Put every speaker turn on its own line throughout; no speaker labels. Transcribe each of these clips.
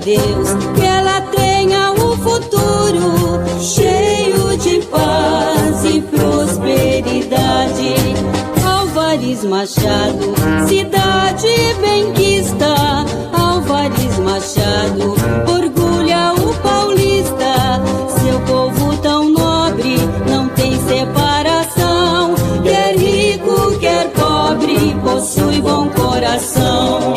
Deus que ela tenha um futuro cheio de paz e prosperidade. Álvares Machado, cidade benquista. Álvares Machado, orgulha o paulista. Seu povo tão nobre, não tem separação. Quer rico, quer pobre, possui bom coração.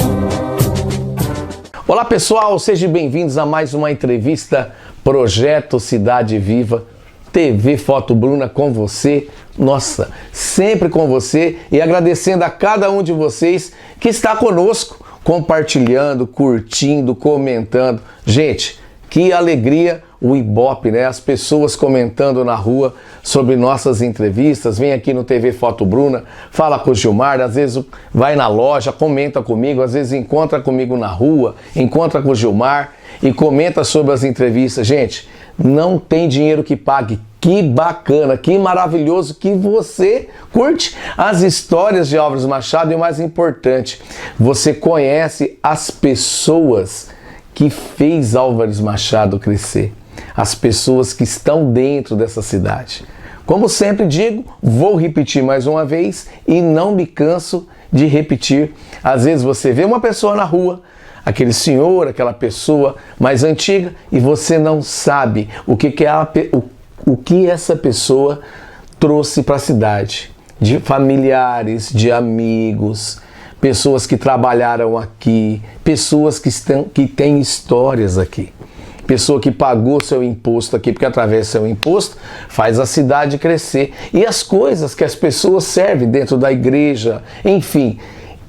Olá pessoal, sejam bem-vindos a mais uma entrevista Projeto Cidade Viva, TV Foto Bruna com você, nossa, sempre com você, e agradecendo a cada um de vocês que está conosco, compartilhando, curtindo, comentando. Gente, que alegria o Ibope, né? As pessoas comentando na rua sobre nossas entrevistas, vem aqui no TV Foto Bruna, fala com o Gilmar, às vezes vai na loja, comenta comigo, às vezes encontra comigo na rua, encontra com o Gilmar e comenta sobre as entrevistas. Gente, não tem dinheiro que pague. Que bacana, que maravilhoso que você curte as histórias de Álvares Machado e o mais importante, você conhece as pessoas que fez Álvares Machado crescer, as pessoas que estão dentro dessa cidade. Como sempre digo, vou repetir mais uma vez e não me canso de repetir. Às vezes você vê uma pessoa na rua, aquele senhor, aquela pessoa mais antiga, e você não sabe o que essa pessoa trouxe para a cidade, de familiares, de amigos, pessoas que trabalharam aqui, pessoas que têm histórias aqui, pessoa que pagou seu imposto aqui, porque através do seu imposto faz a cidade crescer, e as coisas que as pessoas servem dentro da igreja, enfim,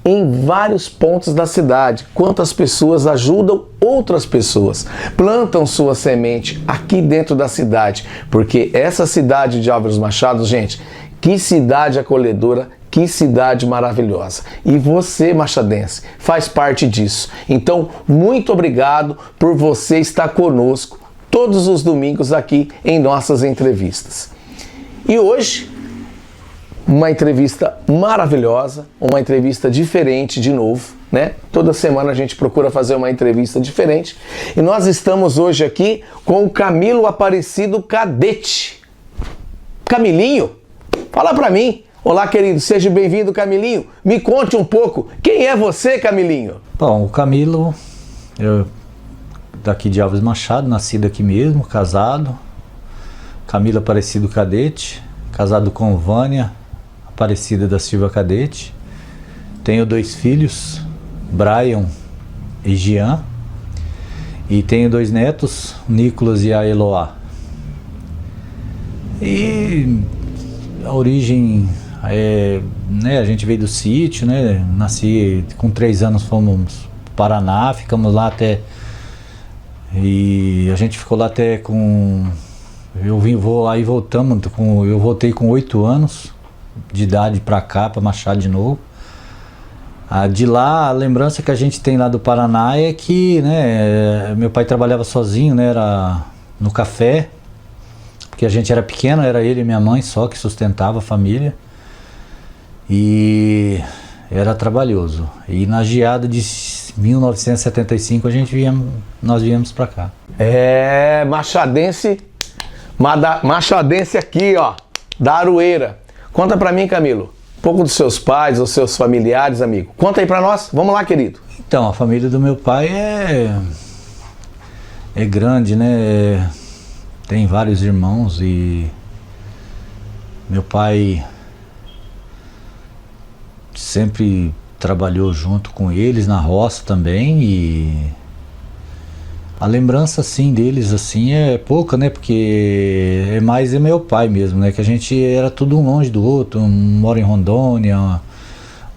em vários pontos da cidade, quantas pessoas ajudam outras pessoas, plantam sua semente aqui dentro da cidade, porque essa cidade de Álvares Machado, gente, que cidade acolhedora, que cidade maravilhosa. E você, machadense, faz parte disso. Então, muito obrigado por você estar conosco todos os domingos aqui em nossas entrevistas. E hoje, uma entrevista maravilhosa, uma entrevista diferente de novo, né? Toda semana a gente procura fazer uma entrevista diferente. E nós estamos hoje aqui com o Camilo Aparecido Cadete. Camilinho, fala pra mim. Olá, querido, seja bem-vindo, Camilinho. Me conte um pouco, quem é você, Camilinho?
Bom, o Camilo, eu daqui de Álvares Machado, nascido aqui mesmo, casado. Camilo Aparecido Cadete, casado com Vânia Aparecida da Silva Cadete. Tenho 2 filhos, Brian e Jean, e tenho 2 netos, Nicolas e a Eloá. E a origem né, a gente veio do sítio, né? Nasci com 3 anos, fomos para o Paraná, ficamos lá até, e a gente ficou lá até com, aí voltamos, eu voltei com 8 anos de idade para cá, para Machado de novo. De lá, a lembrança que a gente tem lá do Paraná é que, né, meu pai trabalhava sozinho, né, era no café, porque a gente era pequeno, era ele e minha mãe só que sustentava a família, e era trabalhoso. E na geada de 1975 nós viemos para cá.
Machadense aqui, ó, da Aroeira. Conta pra mim, Camilo, um pouco dos seus pais, dos seus familiares, amigo. Conta aí pra nós, vamos lá, querido.
Então, a família do meu pai é grande, né? Tem vários irmãos e meu pai sempre trabalhou junto com eles na roça também, e a lembrança assim deles assim é pouca, né? Porque é meu pai mesmo, né? Que a gente era tudo um longe do outro, um mora em Rondônia,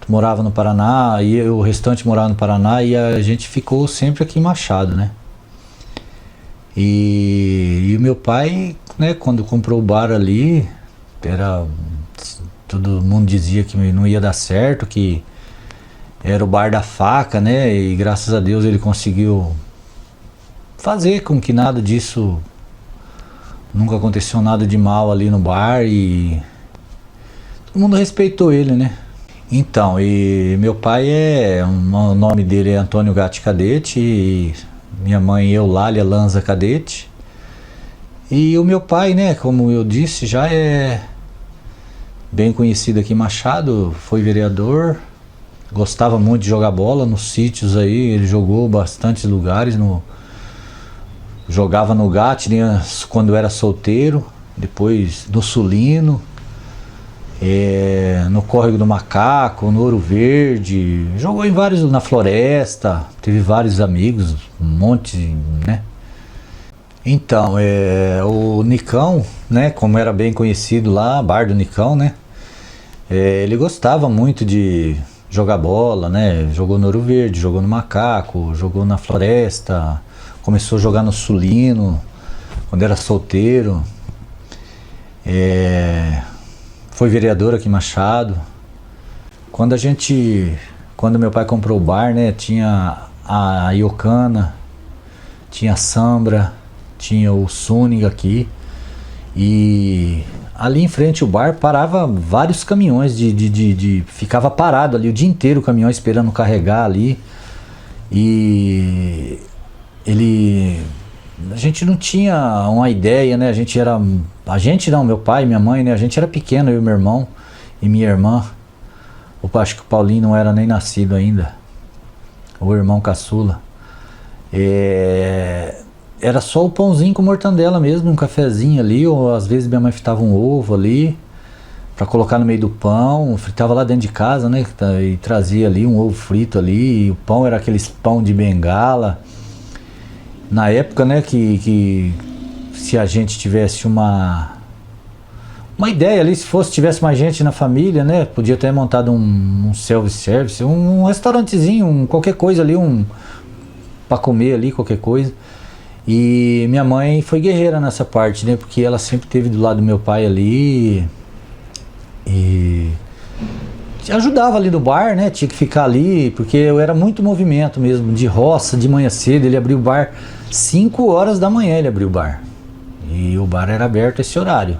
morava no Paraná, e o restante morava no Paraná, e a gente ficou sempre aqui em Machado, né? E o meu pai, né, quando comprou o bar ali, todo mundo dizia que não ia dar certo, que era o bar da faca, né? E graças a Deus ele conseguiu fazer com que nada disso, nunca aconteceu nada de mal ali no bar, e todo mundo respeitou ele, né? Então, e meu pai o nome dele é Antônio Gatti Cadete, e Minha mãe, Eulália Lanza Cadete. E o meu pai, né, como eu disse, já é bem conhecido aqui em Machado, foi vereador, gostava muito de jogar bola nos sítios aí, ele jogou bastante lugares, jogava no GAT, né, quando era solteiro, depois no Sulino, no Córrego do Macaco, no Ouro Verde, jogou em vários, na Floresta, teve vários amigos, um monte, né. Então, o Nicão, né, como era bem conhecido lá, Bar do Nicão, né, ele gostava muito de jogar bola, né, jogou no Ouro Verde, jogou no Macaco, jogou na Floresta, começou a jogar no Sulino, quando era solteiro, foi vereador aqui em Machado. Quando meu pai comprou o bar, né, tinha a Iocana, tinha a Sambra, tinha o Suning aqui, e ali em frente ao bar parava vários caminhões ficava parado ali o dia inteiro o caminhão esperando carregar ali, e a gente não tinha uma ideia, né, meu pai e minha mãe, né, a gente era pequeno, eu e meu irmão e minha irmã, acho que o Paulinho não era nem nascido ainda, o irmão caçula, era só o pãozinho com mortandela mesmo, um cafezinho ali, ou às vezes minha mãe fritava um ovo ali para colocar no meio do pão, fritava lá dentro de casa, né, e trazia ali um ovo frito ali, e o pão era aqueles pão de bengala. Na época, né, que se a gente tivesse uma ideia ali, se tivesse mais gente na família, né, podia ter montado um self-service, um restaurantezinho, qualquer coisa ali, para comer ali, qualquer coisa. E minha mãe foi guerreira nessa parte, né? Porque ela sempre esteve do lado do meu pai ali e ajudava ali no bar, né? Tinha que ficar ali, porque eu era muito movimento mesmo, de roça, de manhã cedo. Ele abriu o bar 5 horas da manhã, ele abriu o bar. E o bar era aberto esse horário,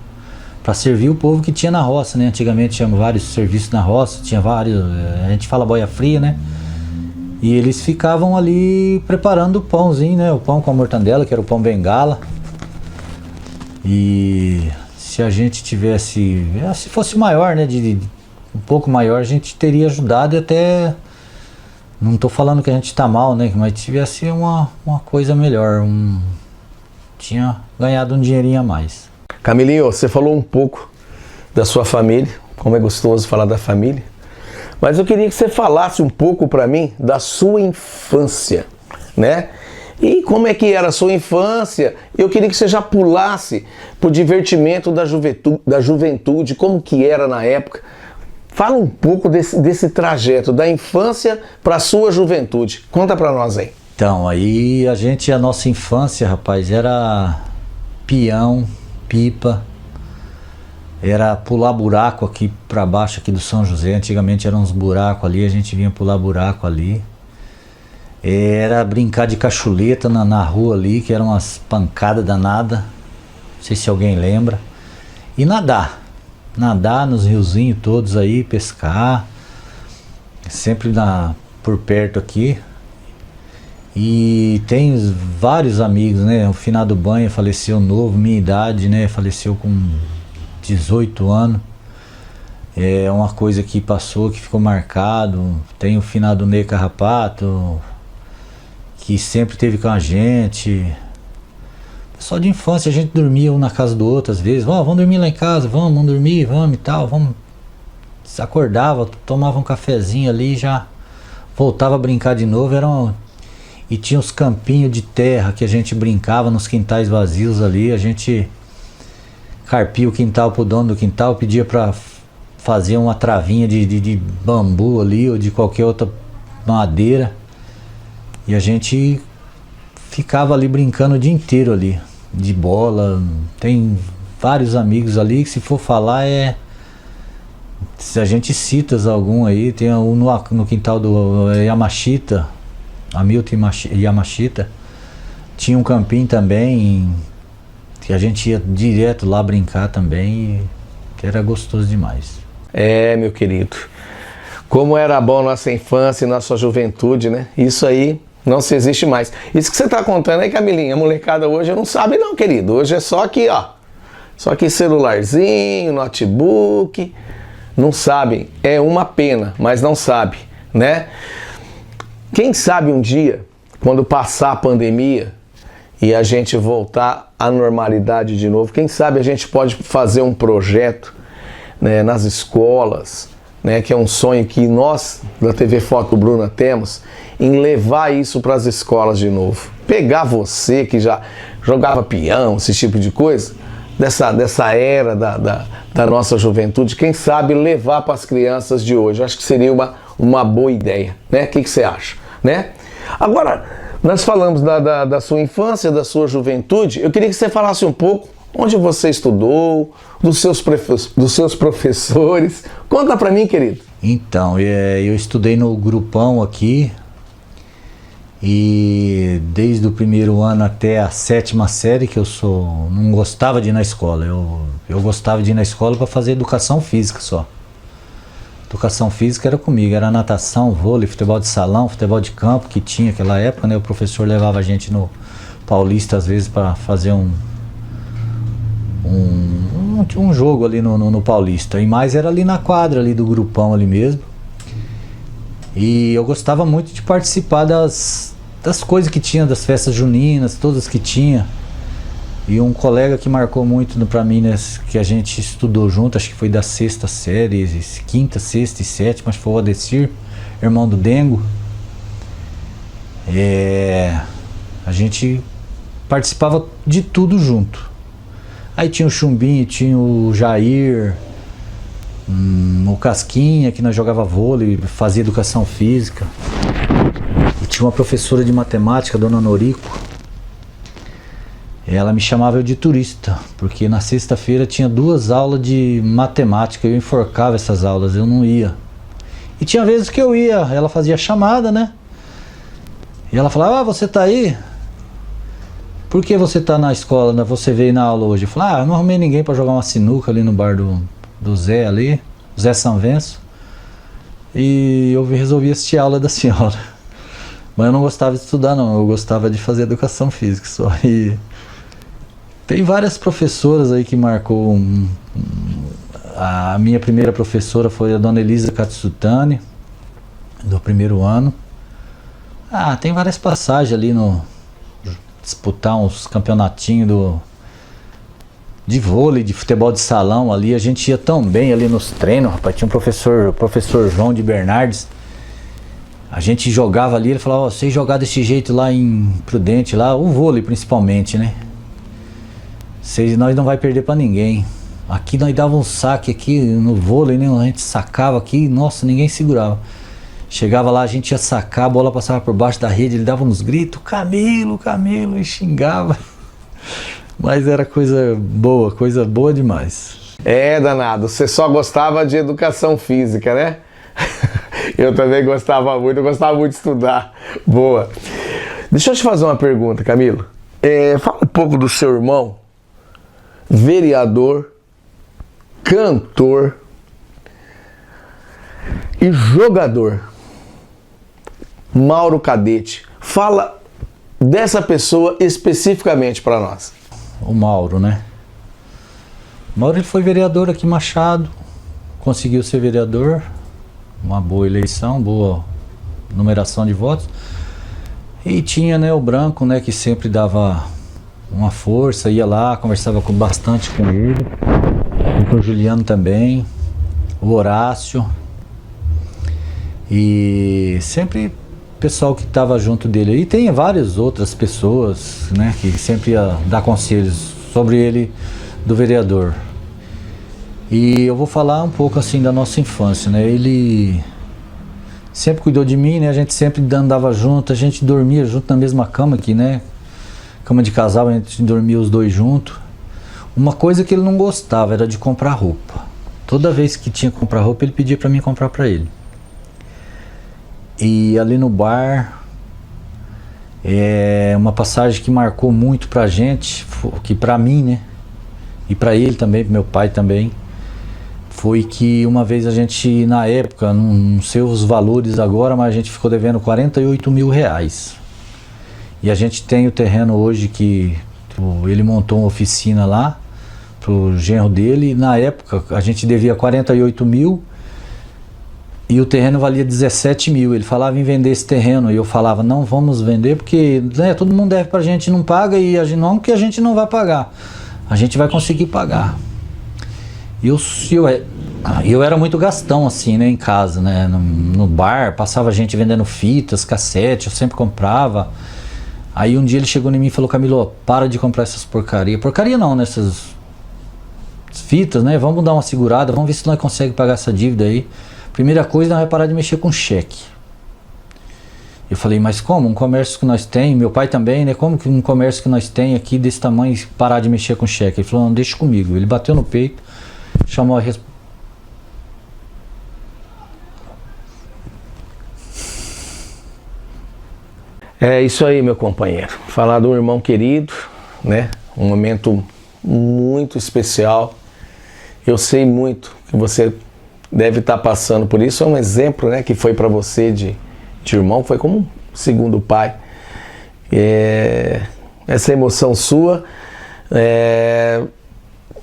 para servir o povo que tinha na roça, né? Antigamente tinha vários serviços na roça, tinha vários, a gente fala boia fria, né? E eles ficavam ali preparando o pãozinho, né? O pão com a mortandela, que era o pão bengala. E se a gente tivesse, se fosse maior, né? Um pouco maior, a gente teria ajudado e até... Não estou falando que a gente está mal, né? Mas tivesse uma coisa melhor. Tinha ganhado um dinheirinho a mais.
Camilinho, você falou um pouco da sua família, como é gostoso falar da família. Mas eu queria que você falasse um pouco para mim da sua infância, né? E como é que era a sua infância? Eu queria que você já pulasse pro divertimento da juventude, como que era na época. Fala um pouco desse trajeto, da infância para a sua juventude. Conta para nós aí.
Então, aí a nossa infância, rapaz, era peão, pipa, era pular buraco aqui para baixo aqui do São José. Antigamente eram uns buracos ali, a gente vinha pular buraco ali. Era brincar de cachuleta na rua ali, que eram umas pancadas danadas. Não sei se alguém lembra. E nadar nos riozinhos todos aí, pescar. Sempre por perto aqui. E tem vários amigos, né? O finado Banha faleceu novo, minha idade, né? Faleceu com 18 anos. É uma coisa que passou, que ficou marcado. Tem o finado Ney Carrapato, que sempre esteve com a gente. Pessoal de infância, a gente dormia um na casa do outro às vezes. Vamos dormir lá em casa, vamos dormir, vamos e tal. Se acordava, tomava um cafezinho ali, já voltava a brincar de novo. E tinha os campinhos de terra que a gente brincava nos quintais vazios ali. A gente carpia o quintal pro dono do quintal, pedia para fazer uma travinha de bambu ali ou de qualquer outra madeira, e a gente ficava ali brincando o dia inteiro ali, de bola. Tem vários amigos ali que, se for falar, se a gente cita algum aí, tem um no quintal do Yamashita, Hamilton Yamashita, tinha um campinho também, que a gente ia direto lá brincar também, que era gostoso demais.
Meu querido, como era bom nossa infância e nossa juventude, né? Isso aí Não se existe mais. Isso que você tá contando aí, Camilinha, a molecada hoje não sabe não, querido. Hoje é só aqui, ó. Só que celularzinho, notebook. Não sabem. É uma pena, mas não sabe, né? Quem sabe um dia, quando passar a pandemia e a gente voltar à normalidade de novo, quem sabe a gente pode fazer um projeto, né, nas escolas, né, que é um sonho que nós da TV Foto Bruna temos, em levar isso para as escolas de novo. Pegar você que já jogava peão, esse tipo de coisa, dessa era da nossa juventude, quem sabe levar para as crianças de hoje. Eu acho que seria uma boa ideia, né? O que você acha, né? Agora, nós falamos da sua infância, da sua juventude. Eu queria que você falasse um pouco onde você estudou, dos seus professores. Conta para mim, querido.
Então, eu estudei no grupão aqui, e desde o primeiro ano até a 7ª série, que não gostava de ir na escola. Eu gostava de ir na escola para fazer educação física só. Educação física era comigo, era natação, vôlei, futebol de salão, futebol de campo, que tinha naquela época, né? O professor levava a gente no Paulista às vezes para fazer um jogo ali no Paulista. E mais era ali na quadra ali do grupão ali mesmo. E eu gostava muito de participar das coisas que tinha, das festas juninas, todas que tinha. E um colega que marcou muito pra mim, né, que a gente estudou junto, acho que foi da 6ª série, 5ª, 6ª e 7ª, mas foi o Adecir, irmão do Dengo. A gente participava de tudo junto. Aí tinha o Chumbinho, tinha o Jair, o Casquinha, que nós jogava vôlei, fazia educação física. E tinha uma professora de matemática, dona Norico. Ela me chamava eu de turista, porque na sexta-feira tinha 2 aulas de matemática, eu enforcava essas aulas, eu não ia. E tinha vezes que eu ia, ela fazia chamada, né? E ela falava, você tá aí? Por que você tá na escola, né? Você veio na aula hoje? Eu falei, eu não arrumei ninguém pra jogar uma sinuca ali no bar do Zé ali, Zé Sanvenço. E eu resolvi assistir a aula da senhora. Mas eu não gostava de estudar não, eu gostava de fazer educação física só. E tem várias professoras aí que marcou. A minha primeira professora foi a dona Elisa Katsutani, do primeiro ano. Tem várias passagens ali disputar uns campeonatinhos de vôlei, de futebol de salão ali. A gente ia tão bem ali nos treinos, rapaz. Tinha o professor João de Bernardes. A gente jogava ali, ele falava, vocês jogar desse jeito lá em Prudente, lá, o vôlei principalmente, né? Nós não vai perder pra ninguém. Aqui nós dava um saque aqui no vôlei, né? A gente sacava aqui, nossa, ninguém segurava. Chegava lá, a gente ia sacar, a bola passava por baixo da rede, ele dava uns gritos, Camilo, Camilo, e xingava. Mas era coisa boa demais.
Danado, você só gostava de educação física, né? Eu também gostava muito de estudar. Boa. Deixa eu te fazer uma pergunta, Camilo. Fala um pouco do seu irmão, vereador, cantor e jogador, Mauro Cadete. Fala dessa pessoa especificamente para nós.
O Mauro, né? O Mauro, ele foi vereador aqui em Machado, conseguiu ser vereador, uma boa eleição, boa numeração de votos. E tinha, né, o Branco, né, que sempre dava uma força, ia lá, conversava bastante com ele, e com o Juliano também, o Horácio, e sempre pessoal que estava junto dele. E tem várias outras pessoas, né, que sempre ia dar conselhos sobre ele, do vereador. E eu vou falar um pouco assim da nossa infância, né? Ele sempre cuidou de mim, né? A gente sempre andava junto, a gente dormia junto na mesma cama aqui, né? Cama de casal, a gente dormia os dois juntos. Uma coisa que ele não gostava era de comprar roupa. Toda vez que tinha que comprar roupa, ele pedia para mim comprar para ele. E ali no bar, uma passagem que marcou muito pra gente, que pra mim, né? E pra ele também, pro meu pai também, foi que uma vez a gente, na época, não sei os valores agora, mas a gente ficou devendo 48 mil reais E a gente tem o terreno hoje que ele montou uma oficina lá pro genro dele. E na época a gente devia 48 mil e o terreno valia 17 mil. Ele falava em vender esse terreno e eu falava, não vamos vender porque, né, todo mundo deve pra gente, não paga, e a gente, não que a gente não vai pagar, a gente vai conseguir pagar. E eu era muito gastão assim, né, em casa, né, no bar, passava gente vendendo fitas, cassete, eu sempre comprava. Aí um dia ele chegou em mim e falou, Camilo, para de comprar essas porcaria. Porcaria não, né? Essas fitas, né? Vamos dar uma segurada, vamos ver se nós conseguimos pagar essa dívida aí. Primeira coisa, nós vamos parar de mexer com cheque. Eu falei, mas como? Um comércio que nós tem, meu pai também, né? Como que um comércio que nós tem aqui desse tamanho parar de mexer com cheque? Ele falou, não, deixa comigo. Ele bateu no peito, chamou a
É isso aí, meu companheiro. Falar de um irmão querido, né? Um momento muito especial. Eu sei muito que você deve estar passando por isso. É um exemplo, né, que foi para você de irmão, foi como um segundo pai. Essa emoção sua,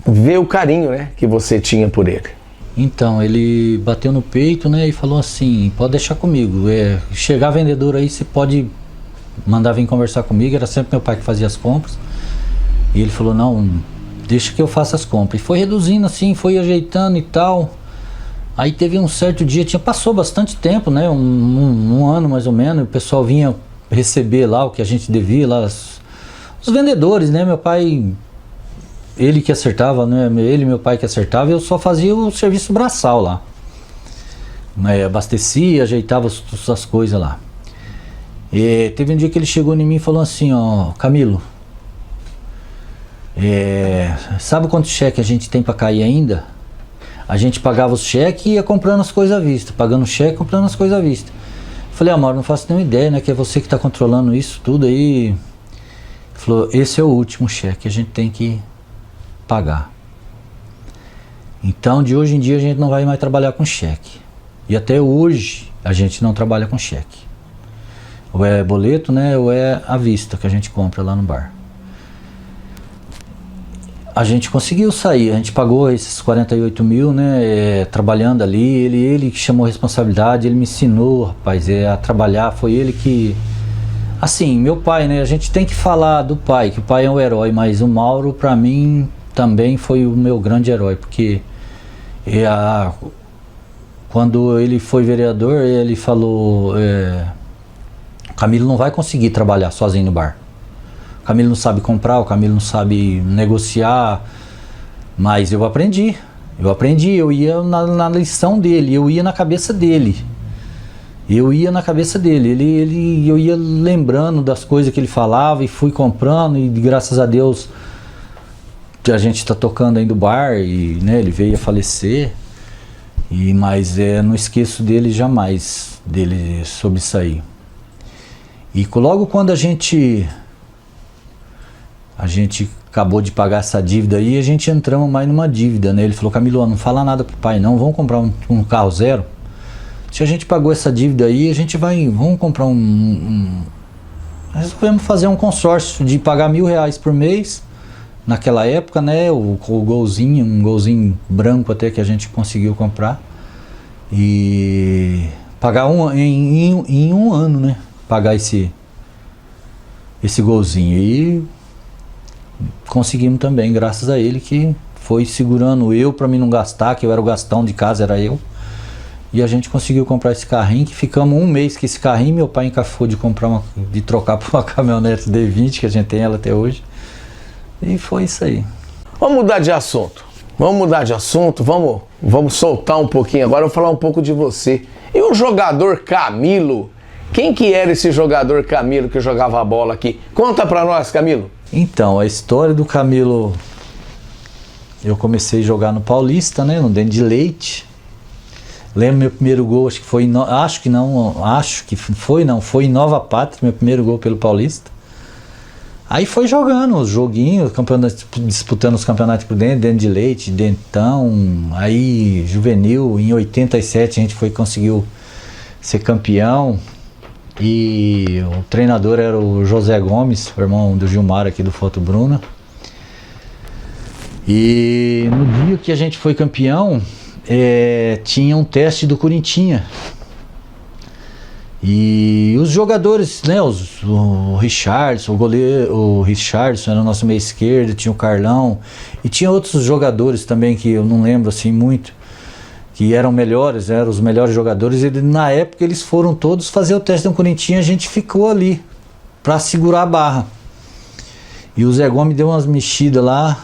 ver o carinho, né, que você tinha por ele.
Então, ele bateu no peito, né, e falou assim, pode deixar comigo. Chegar vendedor aí, você pode mandar vir conversar comigo. Era sempre meu pai que fazia as compras. E ele falou, não, deixa que eu faça as compras. E foi reduzindo assim, foi ajeitando e tal. Aí teve um certo dia, passou bastante tempo, né, um ano mais ou menos, o pessoal vinha receber lá o que a gente devia, lá os vendedores, né, meu pai, ele que acertava, né, ele e meu pai que acertava, eu só fazia o serviço braçal lá. Abastecia, ajeitava as coisas lá. E teve um dia que ele chegou em mim e falou assim, ó, Camilo, sabe quanto cheque a gente tem para cair ainda? A gente pagava os cheques e ia comprando as coisas à vista, pagando o cheque, comprando as coisas à vista. Falei, Mauro, não faço nenhuma ideia, né, que é você que está controlando isso tudo aí. Ele falou, esse é o último cheque, a gente tem que pagar. Então, de hoje em dia a gente não vai mais trabalhar com cheque. E até hoje a gente não trabalha com cheque. Ou é boleto, né, ou é à vista que a gente compra lá no bar. A gente conseguiu sair, a gente pagou esses 48 mil, né, trabalhando ali, ele que chamou a responsabilidade, ele me ensinou, rapaz, a trabalhar, foi ele que... Assim, meu pai, né, a gente tem que falar do pai, que o pai é um herói, mas o Mauro, pra mim, também foi o meu grande herói, porque quando ele foi vereador, ele falou, Camilo não vai conseguir trabalhar sozinho no bar. O Camilo não sabe comprar, o Camilo não sabe negociar, mas eu aprendi, eu ia na lição dele, eu ia na cabeça dele, eu ia lembrando das coisas que ele falava e fui comprando, e graças a Deus a gente está tocando ainda o bar, e né, ele veio a falecer, mas não esqueço dele jamais, dele sobre isso aí. E logo quando a gente acabou de pagar essa dívida aí, a gente entramos mais numa dívida, né? Ele falou, Camilo, não fala nada pro pai não, vamos comprar um carro zero. Se a gente pagou essa dívida aí, a gente vamos comprar resolvemos fazer um consórcio de pagar R$1.000 por mês, naquela época, né? O golzinho, um golzinho branco até que a gente conseguiu comprar. E pagar em um ano, né? Pagar esse golzinho. E conseguimos também, graças a ele, que foi segurando eu para mim não gastar, que eu era o gastão de casa, era eu. E a gente conseguiu comprar esse carrinho, que ficamos um mês com esse carrinho. Meu pai encafou de trocar por uma caminhonete D20, que a gente tem ela até hoje. E foi isso aí.
Vamos mudar de assunto. Vamos soltar um pouquinho agora. Eu vou falar um pouco de você. E o jogador Camilo? Quem que era esse jogador Camilo que jogava a bola aqui? Conta pra nós, Camilo.
Então, a história do Camilo, eu comecei a jogar no Paulista, né, no Dente de Leite. Lembro meu primeiro gol, foi em Nova Pátria, meu primeiro gol pelo Paulista. Aí foi jogando os joguinhos, disputando os campeonatos por dentro de Leite, Dentão, aí juvenil, em 87 a gente conseguiu ser campeão. E o treinador era o José Gomes, o irmão do Gilmar aqui do Foto Bruna. E no dia que a gente foi campeão, tinha um teste do Corinthians. E os jogadores, né, o Richardson, o goleiro, o Richardson era o nosso meio esquerdo, tinha o Carlão, e tinha outros jogadores também que eu não lembro assim muito, que eram melhores, eram os melhores jogadores, e na época eles foram todos fazer o teste do Corinthians, a gente ficou ali para segurar a barra. E o Zé Gomes deu umas mexidas lá,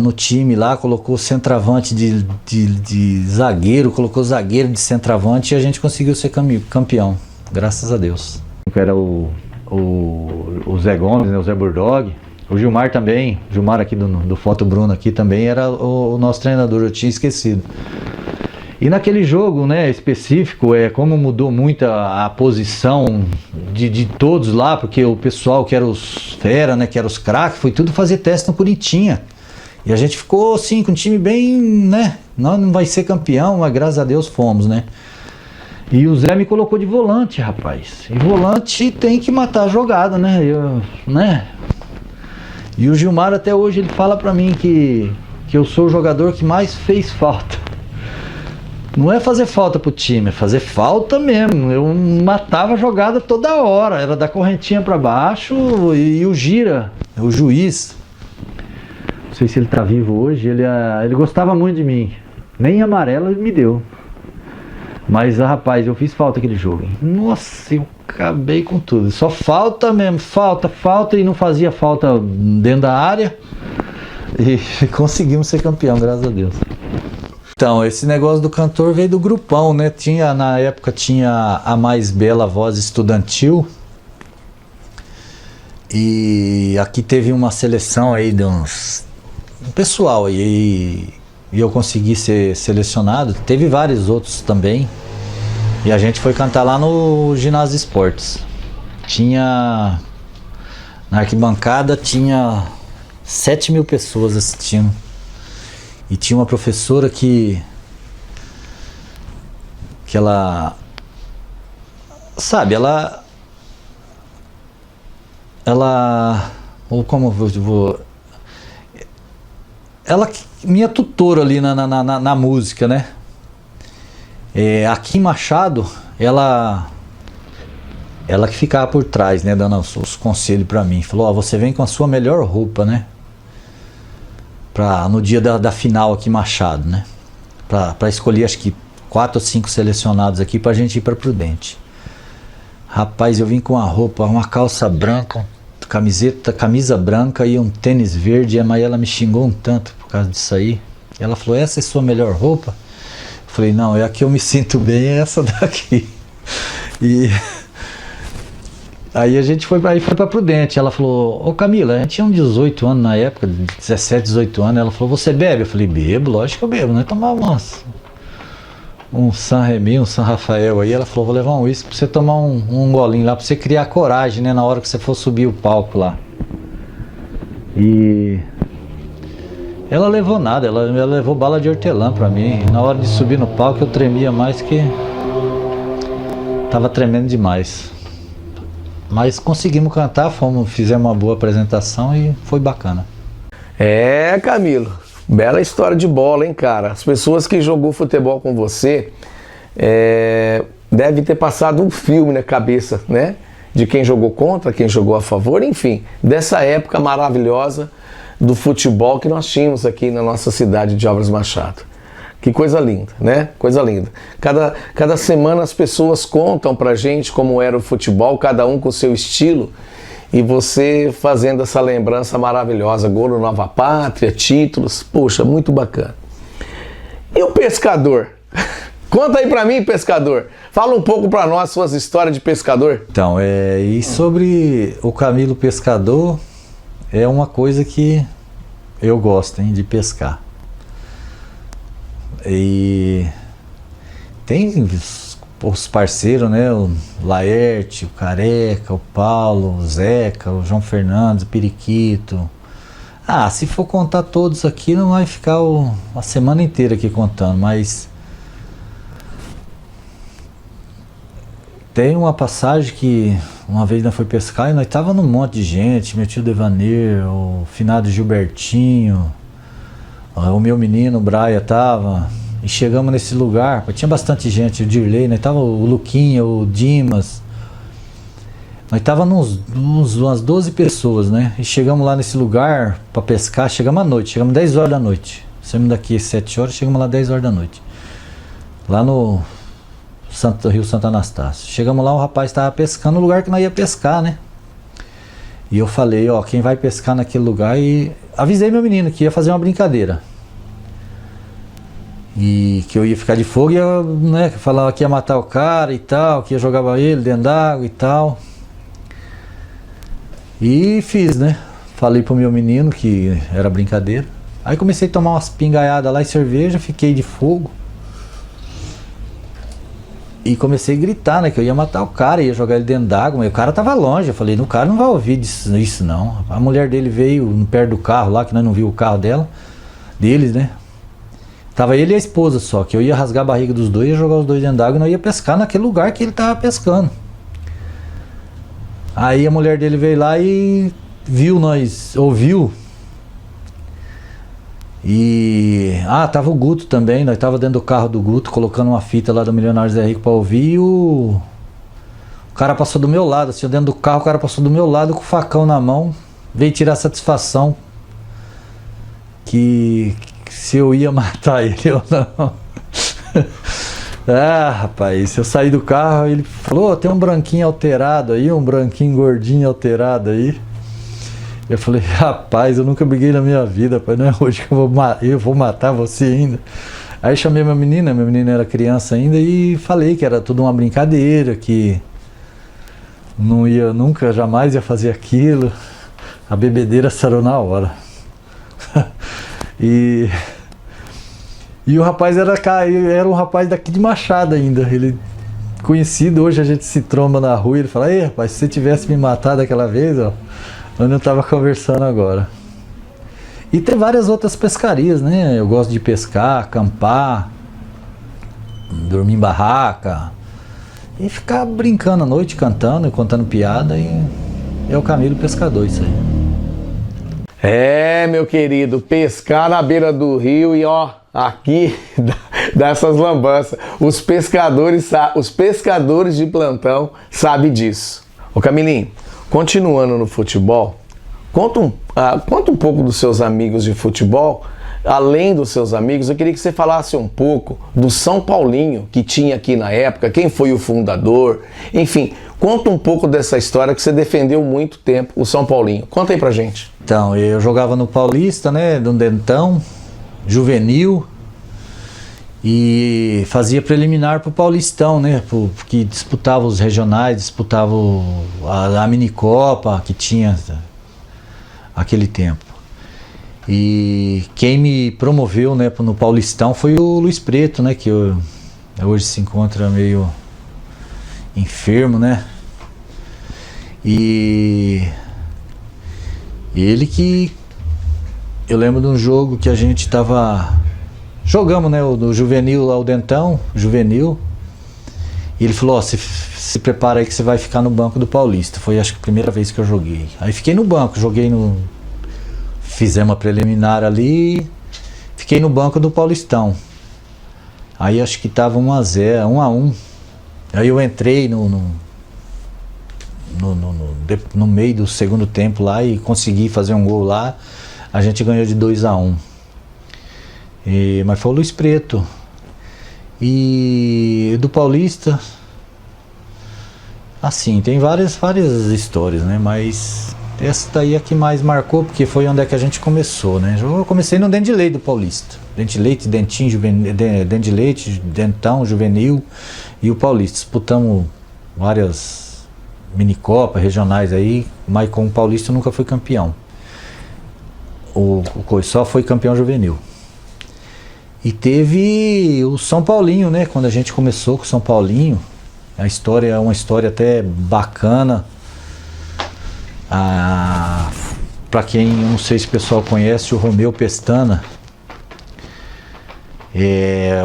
no time lá, colocou centroavante de zagueiro, colocou zagueiro de centroavante e a gente conseguiu ser campeão, graças a Deus. Era o Zé Gomes, né, o Zé Burdog, o Gilmar também, o Gilmar aqui do Foto Bruno aqui também era o nosso treinador, eu tinha esquecido. E naquele jogo, né, específico, como mudou muito a posição de todos lá, porque o pessoal que era os fera, né, que era os craques, foi tudo fazer teste no Corinthians. E a gente ficou assim, com um time bem, né, não vai ser campeão, mas graças a Deus fomos, né. E o Zé me colocou de volante, rapaz. E volante tem que matar a jogada, né, E o Gilmar até hoje ele fala pra mim que eu sou o jogador que mais fez falta. Não é fazer falta pro time, é fazer falta mesmo. Eu matava a jogada toda hora, era da correntinha pra baixo. E o Gira, o juiz, não sei se ele tá vivo hoje, ele gostava muito de mim. Nem amarelo ele me deu. Mas, rapaz, eu fiz falta aquele jogo. Nossa, eu acabei com tudo. Só falta mesmo, falta, e não fazia falta dentro da área. E conseguimos ser campeão, graças a Deus. Então, esse negócio do cantor veio do grupão, né? Na época tinha a Mais Bela Voz Estudantil. E aqui teve uma seleção aí de um pessoal aí. E eu consegui ser selecionado. Teve vários outros também. E a gente foi cantar lá no Ginásio Esportes. Na arquibancada tinha 7.000 pessoas assistindo. E tinha uma professora que ela, sabe, ou como eu vou, ela minha tutora ali na música, né? Aqui em Machado, ela que ficava por trás, né, dando os conselhos pra mim. Falou, você vem com a sua melhor roupa, né? No dia da final aqui em Machado, né? Pra escolher acho que 4 ou 5 selecionados aqui pra gente ir pra Prudente. Rapaz, eu vim com uma calça branca, camisa branca e um tênis verde, mas ela me xingou um tanto por causa disso aí. Ela falou, essa é sua melhor roupa? Eu falei, não, é a que eu me sinto bem, é essa daqui. E aí a gente foi pra Prudente. Ela falou, ô Camila, a gente tinha uns 18 anos na época, 17, 18 anos. Ela falou, você bebe? Eu falei, bebo, lógico que eu bebo, né? Tomava um San Remi, um San Rafael aí. Ela falou, vou levar um uísque pra você tomar um golinho lá, pra você criar coragem, né? Na hora que você for subir o palco lá. E ela levou nada, ela levou bala de hortelã pra mim. Na hora de subir no palco eu tremia mais que... Tava tremendo demais. Mas conseguimos cantar, fizemos uma boa apresentação e foi bacana.
Camilo, bela história de bola, hein, cara? As pessoas que jogou futebol com você devem ter passado um filme na cabeça, né? De quem jogou contra, quem jogou a favor, enfim, dessa época maravilhosa do futebol que nós tínhamos aqui na nossa cidade de Álvares Machado. Que coisa linda, né? Coisa linda. Cada semana as pessoas contam pra gente como era o futebol, cada um com o seu estilo, e você fazendo essa lembrança maravilhosa, gol no Nova Pátria, títulos, poxa, muito bacana. E o pescador? Conta aí pra mim, pescador. Fala um pouco pra nós suas histórias de pescador.
Então, e sobre o Camilo Pescador, é uma coisa que eu gosto, hein, de pescar. E tem os parceiros, né? O Laerte, o Careca, o Paulo, o Zeca, o João Fernandes, o Periquito. Se for contar todos aqui, não vai ficar a semana inteira aqui contando, mas Tem uma passagem que uma vez nós foi pescar e nós tava num monte de gente, meu tio Devaneiro, o finado Gilbertinho, o meu menino, o Braia tava, e chegamos nesse lugar, tinha bastante gente, o Dirley, nós tava o Luquinha, o Dimas, nós tava umas 12 pessoas, né? E chegamos lá nesse lugar para pescar, chegamos à noite, chegamos 10 horas da noite, saímos daqui às 7 horas, chegamos lá 10 horas da noite, lá no Rio Santo Anastácio. Chegamos lá, o rapaz estava pescando no lugar que nós ia pescar, né? E eu falei, ó, quem vai pescar naquele lugar, e avisei meu menino que ia fazer uma brincadeira. E que eu ia ficar de fogo e ia, né, falava que ia matar o cara e tal, que ia jogar ele dentro d'água e tal. E fiz, né? Falei pro meu menino que era brincadeira. Aí comecei a tomar umas pingaiadas lá e cerveja, fiquei de fogo. E comecei a gritar, né, que eu ia matar o cara, ia jogar ele dentro d'água, mas o cara tava longe. Eu falei, o cara não vai ouvir isso não. A mulher dele veio perto do carro lá, que nós não vimos o carro deles, né. Tava ele e a esposa só, que eu ia rasgar a barriga dos dois, ia jogar os dois dentro d'água e nós ia pescar naquele lugar que ele tava pescando. Aí a mulher dele veio lá e viu nós, ouviu. E tava o Guto também, nós tava dentro do carro do Guto, colocando uma fita lá do Milionários Zé Rico pra ouvir, e o cara passou do meu lado, assim, dentro do carro, o cara passou do meu lado com o facão na mão, veio tirar satisfação que se eu ia matar ele ou não. Rapaz, eu saí do carro, ele falou, tem um branquinho alterado aí, um branquinho gordinho alterado aí. Eu falei, rapaz, eu nunca briguei na minha vida, rapaz, não é hoje que eu vou matar você ainda. Aí chamei minha menina era criança ainda, e falei que era tudo uma brincadeira, que não ia, nunca, jamais ia fazer aquilo. A bebedeira sarou na hora. E o rapaz era um rapaz daqui de Machado ainda, ele conhecido, hoje a gente se tromba na rua, ele fala, ei rapaz, se você tivesse me matado aquela vez, ó, onde eu tava conversando agora. E tem várias outras pescarias, né? Eu gosto de pescar, acampar, dormir em barraca e ficar brincando à noite, cantando e contando piada, e é o caminho do pescador isso aí.
É, meu querido, pescar na beira do rio e ó, aqui dessas lambanças. Os pescadores de plantão sabem disso. Ô Camilinho, continuando no futebol, conta um pouco dos seus amigos de futebol. Além dos seus amigos, eu queria que você falasse um pouco do São Paulinho que tinha aqui na época, quem foi o fundador, enfim, conta um pouco dessa história que você defendeu muito tempo, o São Paulinho. Conta aí pra gente.
Então, eu jogava no Paulista, né, no Dentão, juvenil, e fazia preliminar pro Paulistão, né, porque disputava os regionais, disputava a minicopa que tinha aquele tempo. E quem me promoveu, né, no Paulistão foi o Luiz Preto, né, que hoje se encontra meio enfermo, né, e ele que eu lembro de um jogo que a gente jogamos, né, do juvenil lá, o Dentão, juvenil, e ele falou, ó, se prepara aí que você vai ficar no banco do Paulista. Foi acho que a primeira vez que eu joguei. Aí fiquei no banco, fizemos a preliminar ali, fiquei no banco do Paulistão. Aí acho que tava 1-0, 1-1. Aí eu entrei no meio do segundo tempo lá e consegui fazer um gol lá. A gente ganhou de 2-1. Mas foi o Luiz Preto. E do Paulista, assim, tem várias histórias, né? Mas essa daí é a que mais marcou, porque foi onde é que a gente começou, né? Eu comecei no Dente de Leite do Paulista. Dente de Leite, Dentinho, Dente de Leite, Dentão, Juvenil e o Paulista. Disputamos várias minicopas regionais aí, mas com o Paulista eu nunca fui campeão. O só foi campeão juvenil. E teve o São Paulinho, né? Quando a gente começou com o São Paulinho, a história é uma história até bacana. Para quem, eu não sei se o pessoal conhece, o Romeu Pestana.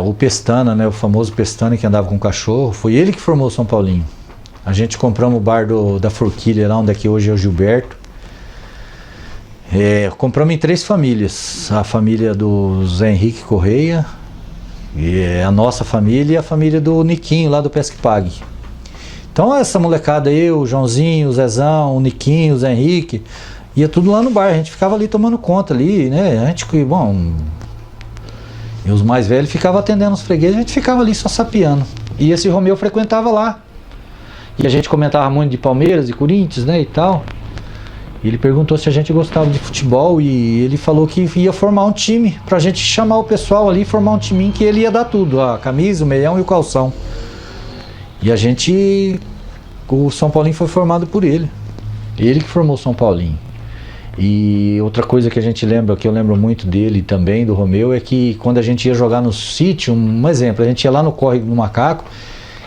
O Pestana, né? O famoso Pestana que andava com o cachorro, foi ele que formou o São Paulinho. A gente compramos o bar da Forquilha, lá onde é que hoje é o Gilberto. Compramos em 3 famílias. A família do Zé Henrique Correia, a nossa família e a família do Niquinho, lá do Pesque Pague. Então essa molecada aí, o Joãozinho, o Zezão, o Niquinho, o Zé Henrique, ia tudo lá no bar. A gente ficava ali tomando conta ali, né? A gente, bom... E os mais velhos ficavam atendendo os fregueses, a gente ficava ali só sapeando. E esse Romeu frequentava lá. E a gente comentava muito de Palmeiras e Corinthians, né, e tal. E ele perguntou se a gente gostava de futebol e ele falou que ia formar um time pra gente chamar o pessoal ali e formar um timinho que ele ia dar tudo, a camisa, o meião e o calção. E a gente... O São Paulinho foi formado por ele. Ele que formou o São Paulinho. E outra coisa que a gente lembra, que eu lembro muito dele também, do Romeu, é que quando a gente ia jogar no sítio, um exemplo, a gente ia lá no Córrego do Macaco,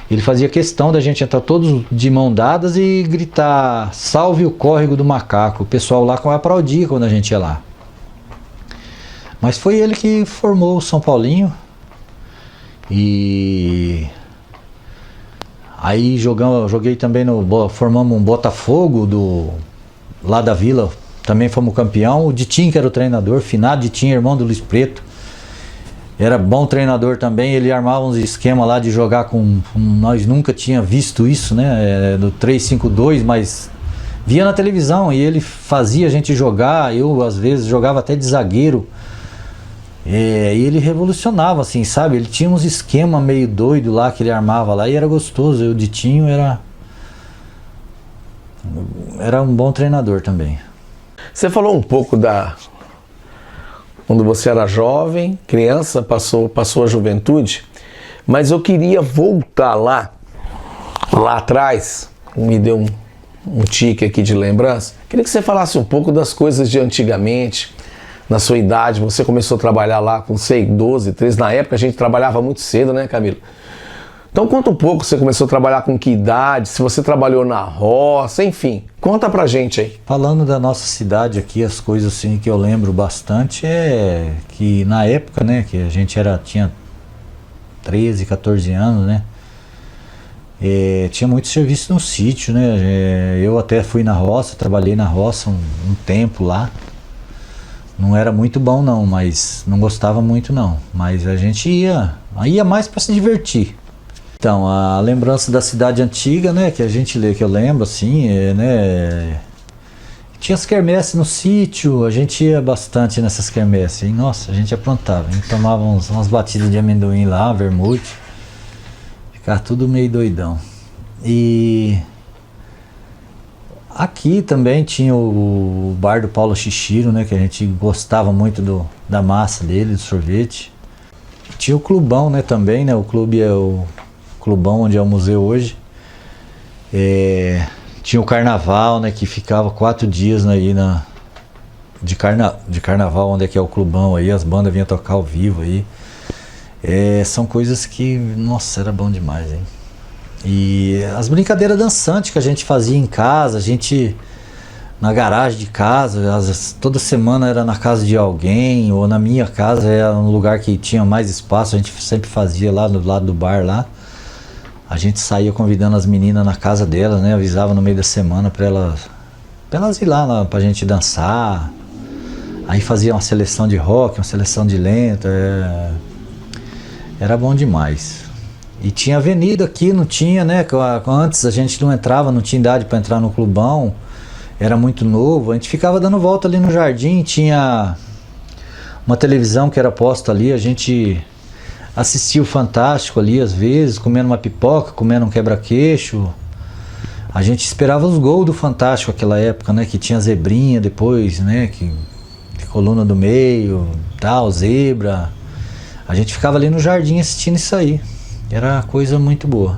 ele fazia questão da gente entrar todos de mão dadas e gritar, salve o Córrego do Macaco. O pessoal lá aplaudia quando a gente ia lá. Mas foi ele que formou o São Paulinho. E aí joguei também formamos um Botafogo lá da Vila. Também fomos campeão. O Ditinho, que era o treinador, finado Ditinho, irmão do Luiz Preto. Era bom treinador também. Ele armava uns esquemas lá de jogar nós nunca tínhamos visto isso, né? Do 3-5-2, mas via na televisão e ele fazia a gente jogar. Eu, às vezes, jogava até de zagueiro. E ele revolucionava, assim, sabe? Ele tinha uns esquemas meio doido lá que ele armava lá e era gostoso. E o Ditinho era um bom treinador também.
Você falou um pouco quando você era jovem, criança, passou a juventude, mas eu queria voltar lá atrás, me deu um tique aqui de lembrança. Queria que você falasse um pouco das coisas de antigamente, na sua idade. Você começou a trabalhar lá com 6, 12, 13, na época a gente trabalhava muito cedo, né, Camilo? Então conta um pouco, você começou a trabalhar com que idade, se você trabalhou na roça, enfim, conta pra gente aí.
Falando da nossa cidade aqui, as coisas assim que eu lembro bastante é que na época, né, que a gente tinha 13, 14 anos, né, tinha muito serviço no sítio, né, eu até fui na roça, trabalhei na roça um tempo lá. Não era muito bom não, mas não gostava muito não, mas a gente ia mais para se divertir. Então, a lembrança da cidade antiga, né, que eu lembro, assim, né, tinha as quermesses no sítio, a gente ia bastante nessas quermesses, e nossa, a gente aprontava, a gente tomava umas batidas de amendoim lá, vermute, ficava tudo meio doidão. E aqui também tinha o bar do Paulo Chichiro, né, que a gente gostava muito da massa dele, do sorvete. Tinha o clubão, né, também, né, o clube é o clubão onde é o museu hoje. Tinha o carnaval, né, que ficava 4 dias aí de carnaval, onde é que é o clubão aí, as bandas vinham tocar ao vivo aí. São coisas que, nossa, era bom demais, hein? E as dançantes que a gente fazia em casa, a gente na garagem de casa, toda semana era na casa de alguém, ou na minha casa, era um lugar que tinha mais espaço, a gente sempre fazia lá do lado do bar lá. A gente saía convidando as meninas na casa delas, né? Avisava no meio da semana pra elas ir lá pra gente dançar. Aí fazia uma seleção de rock, uma seleção de lento. Era bom demais. E tinha avenida aqui, não tinha, né? Antes a gente não entrava, não tinha idade para entrar no clubão. Era muito novo. A gente ficava dando volta ali no jardim. Tinha uma televisão que era posta ali. A gente assistia o Fantástico ali às vezes, comendo uma pipoca, comendo um quebra-queixo. A gente esperava os gols do Fantástico naquela época, né? Que tinha zebrinha depois, né? Que coluna do meio, tal, zebra. A gente ficava ali no jardim assistindo isso aí. Era coisa muito boa.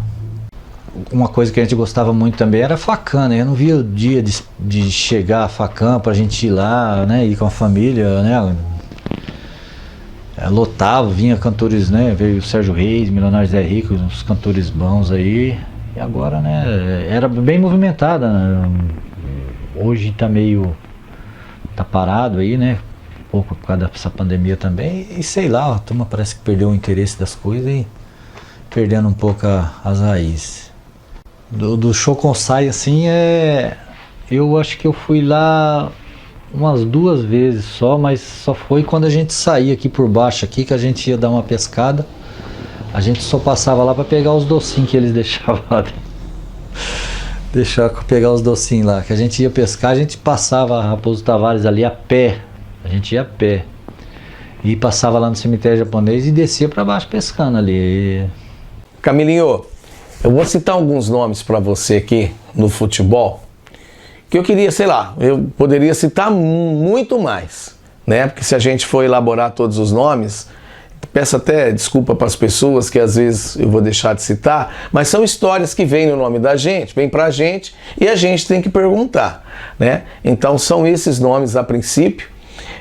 Uma coisa que a gente gostava muito também era facã, né? Eu não via o dia de chegar a facã pra gente ir lá, né? Ir com a família, né? Lotava, vinha cantores, né? Veio o Sérgio Reis, Milionário Zé Rico, uns cantores bons aí. E agora, né? Era bem movimentada, né? Hoje tá parado aí, né? Um pouco por causa dessa pandemia também. E sei lá, a turma parece que perdeu o interesse das coisas e perdendo um pouco as raízes. Do Choconsai, assim, eu acho que eu fui lá umas 2 vezes só, mas só foi quando a gente saía aqui por baixo, aqui, que a gente ia dar uma pescada. A gente só passava lá para pegar os docinhos que eles deixavam lá. Pegar os docinhos lá, que a gente ia pescar, a gente passava a Raposo Tavares ali a pé. A gente ia a pé. E passava lá no cemitério japonês e descia para baixo pescando ali.
Camilinho, eu vou citar alguns nomes para você aqui no futebol, que eu queria, sei lá, eu poderia citar muito mais, né? Porque se a gente for elaborar todos os nomes, peço até desculpa para as pessoas que às vezes eu vou deixar de citar, mas são histórias que vêm no nome da gente, vêm para a gente e a gente tem que perguntar, né? Então são esses nomes a princípio.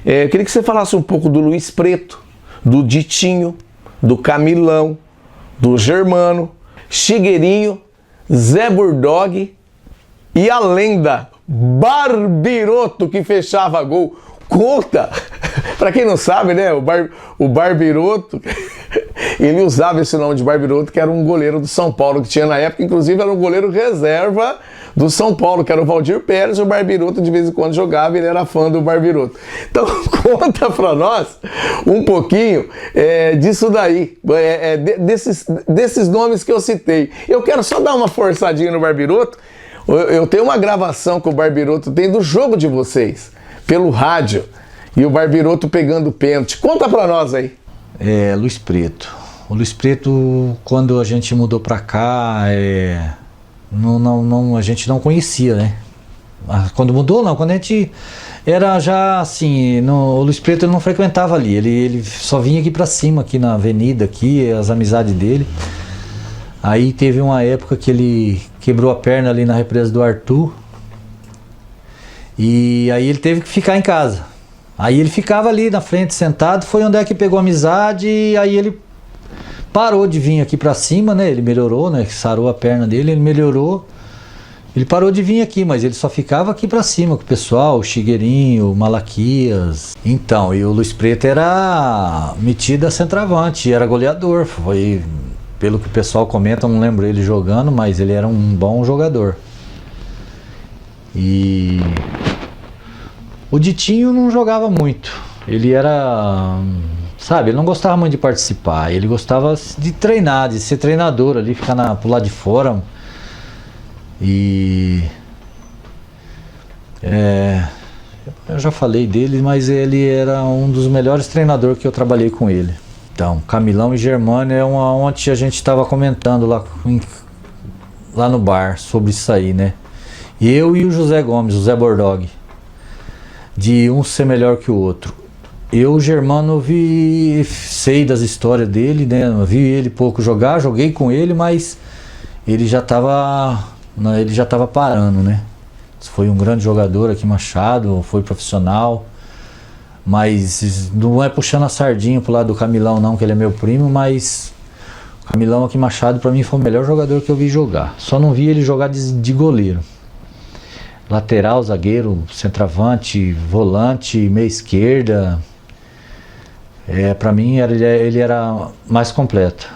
Eu queria que você falasse um pouco do Luiz Preto, do Ditinho, do Camilão, do Germano, Chigueirinho, Zé Burdog e a lenda Barbiroto, que fechava gol. Conta! Pra quem não sabe, né, o Barbiroto, ele usava esse nome de Barbiroto, que era um goleiro do São Paulo, que tinha na época, inclusive era um goleiro reserva do São Paulo, que era o Valdir Pérez. O Barbiroto de vez em quando jogava, ele era fã do Barbiroto. Então conta pra nós um pouquinho disso daí, desses nomes que eu citei. Eu quero só dar uma forçadinha no Barbiroto. Eu tenho uma gravação que o Barbiroto tem do jogo de vocês, pelo rádio, e o Barbiroto pegando pênalti. Conta pra nós aí.
Luiz Preto. O Luiz Preto, quando a gente mudou pra cá, a gente não conhecia, né? Quando mudou, não. Quando a gente era já assim, o Luiz Preto ele não frequentava ali. Ele só vinha aqui pra cima, aqui na avenida, aqui, as amizades dele. Aí teve uma época que ele quebrou a perna ali na represa do Arthur. E aí ele teve que ficar em casa. Aí ele ficava ali na frente sentado, foi onde é que pegou amizade, e aí ele parou de vir aqui pra cima, né? Ele melhorou, né? Sarou a perna dele, ele melhorou. Ele parou de vir aqui, mas ele só ficava aqui pra cima com o pessoal, o Chigueirinho, o Malaquias. Então, e o Luiz Preto era metido a centroavante, era goleador. Foi, pelo que o pessoal comenta, eu não lembro ele jogando, mas ele era um bom jogador. E o Ditinho não jogava muito. Ele era, sabe, ele não gostava muito de participar. Ele gostava de treinar, de ser treinador ali, ficar pro lado de fora. E eu já falei dele, mas ele era um dos melhores treinadores que eu trabalhei com ele. Então, Camilão e Germano ontem a gente estava comentando lá no bar sobre isso aí, né? Eu e o José Gomes, o Zé Burdog, de um ser melhor que o outro. Eu, o Germano, sei das histórias dele, né? Eu vi ele pouco jogar, joguei com ele, mas ele já estava parando, né? Foi um grande jogador aqui, Machado, foi profissional, mas não é puxando a sardinha pro lado do Camilão não, que ele é meu primo, mas o Camilão aqui, Machado, pra mim foi o melhor jogador que eu vi jogar. Só não vi ele jogar de goleiro. Lateral, zagueiro, centroavante, volante, meia esquerda. Pra mim ele era mais completo,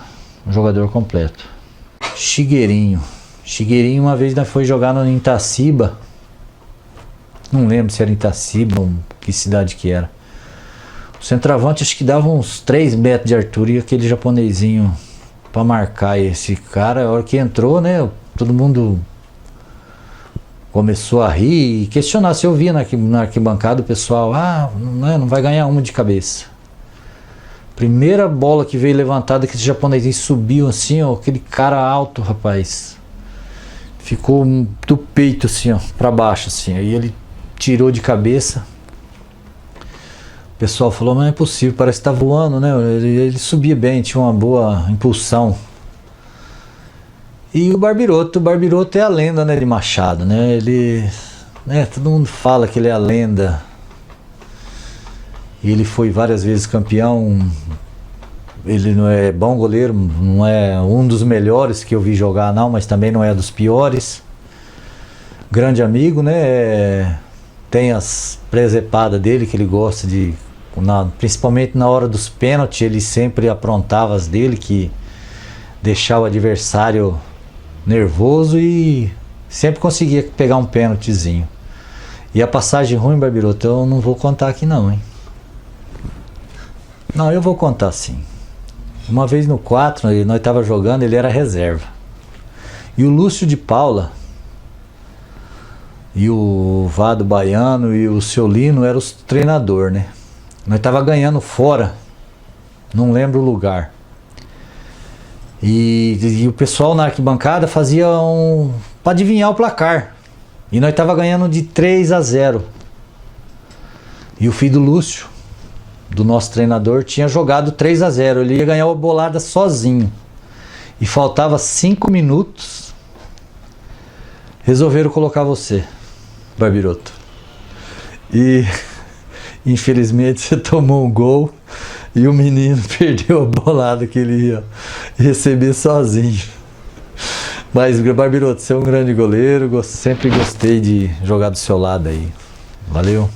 um jogador completo. Chigueirinho, uma vez nós foi jogar no Itaciba, não lembro se era Itaciba ou que cidade que era. O centroavante acho que dava uns 3 metros de altura e aquele japonesinho pra marcar esse cara. A hora que entrou, né, todo mundo começou a rir e questionar. Se eu via na arquibancada o pessoal, não vai ganhar uma de cabeça. Primeira bola que veio levantada, que esse japonesinho subiu assim, ó, aquele cara alto, rapaz, ficou do peito assim, ó, pra baixo assim, aí ele tirou de cabeça. O pessoal falou, mas não é possível, parece que tá voando, né? Ele subia bem, tinha uma boa impulsão. E o Barbiroto é a lenda, né, de Machado, né? Ele, né, todo mundo fala que ele é a lenda. E ele foi várias vezes campeão. Ele não é bom goleiro, não é um dos melhores que eu vi jogar não, mas também não é dos piores. Grande amigo, né? Tem as presepadas dele que ele gosta de, principalmente na hora dos pênaltis, ele sempre aprontava as dele, que deixava o adversário nervoso e sempre conseguia pegar um pênaltizinho. E a passagem ruim, Barbiroto, eu não vou contar aqui não, hein? Não, eu vou contar sim. Uma vez no 4, nós tava jogando, ele era reserva. E o Lúcio de Paula e o Vado Baiano e o Seu Lino eram os treinadores, né? Nós tava ganhando fora, não lembro o lugar. E o pessoal na arquibancada fazia para adivinhar o placar. E nós tava ganhando de 3-0. E o filho do Lúcio, do nosso treinador, tinha jogado 3-0. Ele ia ganhar a bolada sozinho. E faltava 5 minutos. Resolveram colocar você, Barbiroto. E infelizmente você tomou um gol e o menino perdeu a bolada que ele ia receber sozinho. Mas, Barbiroto, você é um grande goleiro, sempre gostei de jogar do seu lado aí. Valeu.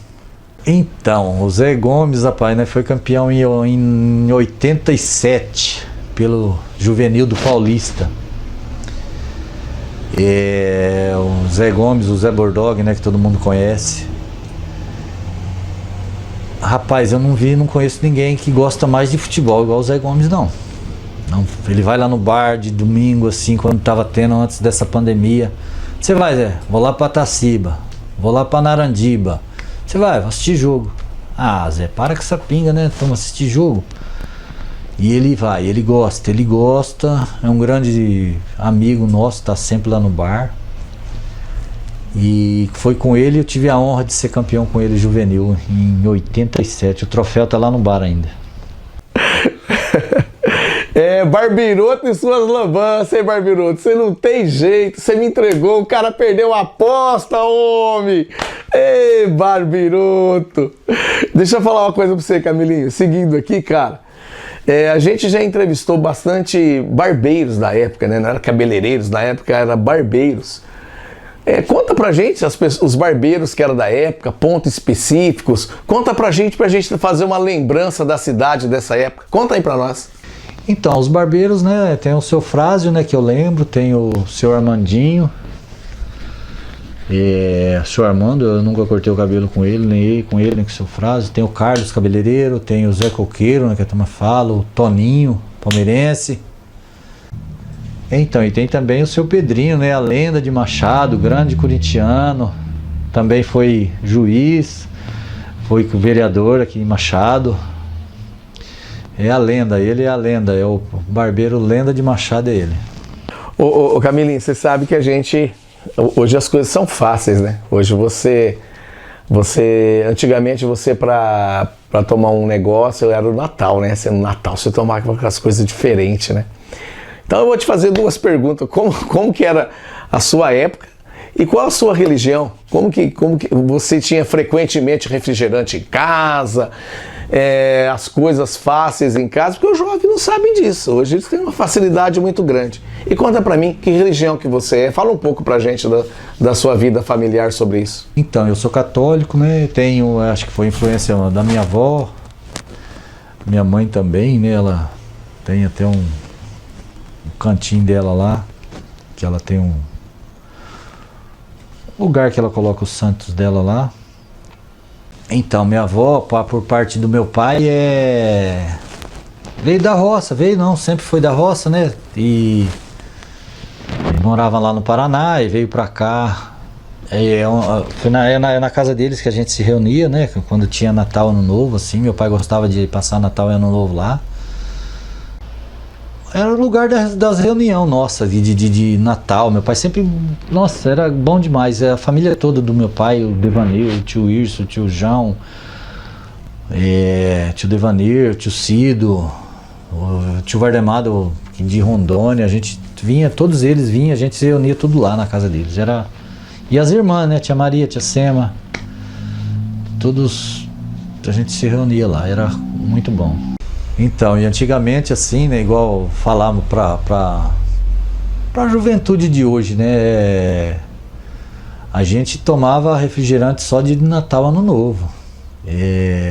Então, o Zé Gomes, rapaz, né, foi campeão em 87 pelo Juvenil do Paulista. O Zé Gomes, o Zé Bordog, né, que todo mundo conhece. Rapaz, eu não conheço ninguém que gosta mais de futebol igual o Zé Gomes, não. Ele vai lá no bar de domingo, assim, quando tava tendo antes dessa pandemia. Você vai, Zé? Vou lá pra Taciba, vou lá pra Narandiba. Você vai, vou assistir jogo. Ah, Zé, para com essa pinga, né? Vamos assistir jogo. E ele vai, ele gosta. É um grande amigo nosso, tá sempre lá no bar. E foi com ele, eu tive a honra de ser campeão com ele juvenil em 87. O troféu tá lá no bar ainda.
Barbiroto e suas lambanças, hein, Barbiroto? Você não tem jeito, você me entregou, o cara perdeu a aposta, homem! Ei, Barbiroto! Deixa eu falar uma coisa pra você, Camilinho. Seguindo aqui, cara, a gente já entrevistou bastante barbeiros da época, né? Não era cabeleireiros, na época era barbeiros. Conta pra gente os barbeiros que eram da época, pontos específicos. Conta pra gente fazer uma lembrança da cidade dessa época. Conta aí pra nós.
Então, os barbeiros, né, tem o seu Frásio, né, que eu lembro, tem o seu Armandinho. O seu Armando, eu nunca cortei o cabelo com ele, nem com o seu Frásio. Tem o Carlos Cabeleireiro, tem o Zé Coqueiro, né, que a turma fala, o Toninho, palmeirense. Então, e tem também o seu Pedrinho, né, a lenda de Machado, grande corintiano. Também foi juiz, foi vereador aqui em Machado. É a lenda, ele é a lenda, é o barbeiro lenda de Machado, é ele.
Ô Camilinho, você sabe que hoje as coisas são fáceis, né? Hoje antigamente você para tomar um negócio, era o Natal, né? No Natal você tomava as coisas diferentes, né? Então eu vou te fazer duas perguntas, como que era a sua época e qual a sua religião? Como que você tinha frequentemente refrigerante em casa? As coisas fáceis em casa, porque os jovens não sabem disso. Hoje eles têm uma facilidade muito grande. E conta pra mim, que religião que você é? Fala um pouco pra gente da sua vida familiar sobre isso.
Então, eu sou católico, né? Acho que foi influência da minha avó, minha mãe também, né? Ela tem até um cantinho dela lá, que ela tem um lugar que ela coloca os santos dela lá. Então, minha avó, por parte do meu pai, veio da roça, sempre foi da roça, né? E morava lá no Paraná e veio pra cá. Foi na casa deles que a gente se reunia, né? Quando tinha Natal, Ano Novo, assim, meu pai gostava de passar Natal e Ano Novo lá. Era o lugar das reuniões nossas, de Natal. Meu pai sempre... Nossa, era bom demais. A família toda do meu pai, o Devanir, o tio Irso, o tio João, tio Devanir, o tio Cido, o tio Vardemado de Rondônia. A gente vinha, todos eles vinham, a gente se reunia tudo lá na casa deles. E as irmãs, né? Tia Maria, tia Sema. Todos... A gente se reunia lá, era muito bom. Então, e antigamente assim, né, igual falamos pra juventude de hoje, né, a gente tomava refrigerante só de Natal, Ano Novo.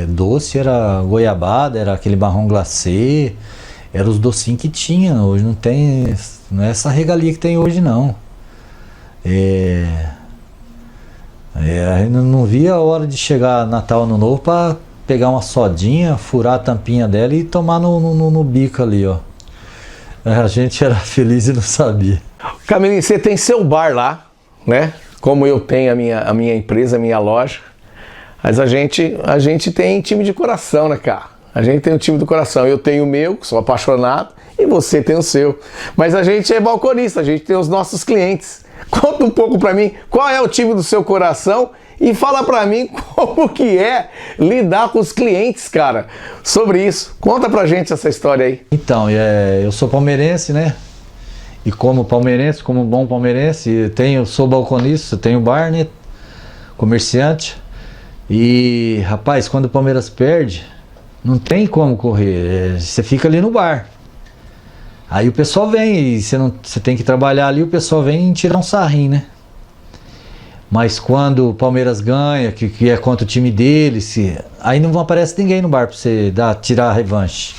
Doce era goiabada, era aquele marrom glacê, Eram os docinhos que tinha, hoje não tem, não é essa regalia que tem hoje não. A gente não via a hora de chegar Natal, Ano Novo para pegar uma sodinha, furar a tampinha dela e tomar no bico ali, ó. A gente era feliz e não sabia.
Camilinho, você tem seu bar lá, né? Como eu tenho a minha empresa, a minha loja. Mas a gente tem time de coração, né, cara? A gente tem um time do coração. Eu tenho o meu, que sou apaixonado, e você tem o seu. Mas a gente é balconista, a gente tem os nossos clientes. Conta um pouco pra mim qual é o time do seu coração e fala pra mim como que é lidar com os clientes, cara. Sobre isso. Conta pra gente essa história aí.
Então, eu sou palmeirense, né? E como palmeirense, como bom palmeirense, sou balconista, tenho bar, né? Comerciante. E, rapaz, quando o Palmeiras perde, não tem como correr. Você fica ali no bar. Aí o pessoal vem e você tem que trabalhar ali, o pessoal vem tirar um sarrinho, né? Mas quando o Palmeiras ganha, que é contra o time dele, aí não aparece ninguém no bar pra você tirar a revanche.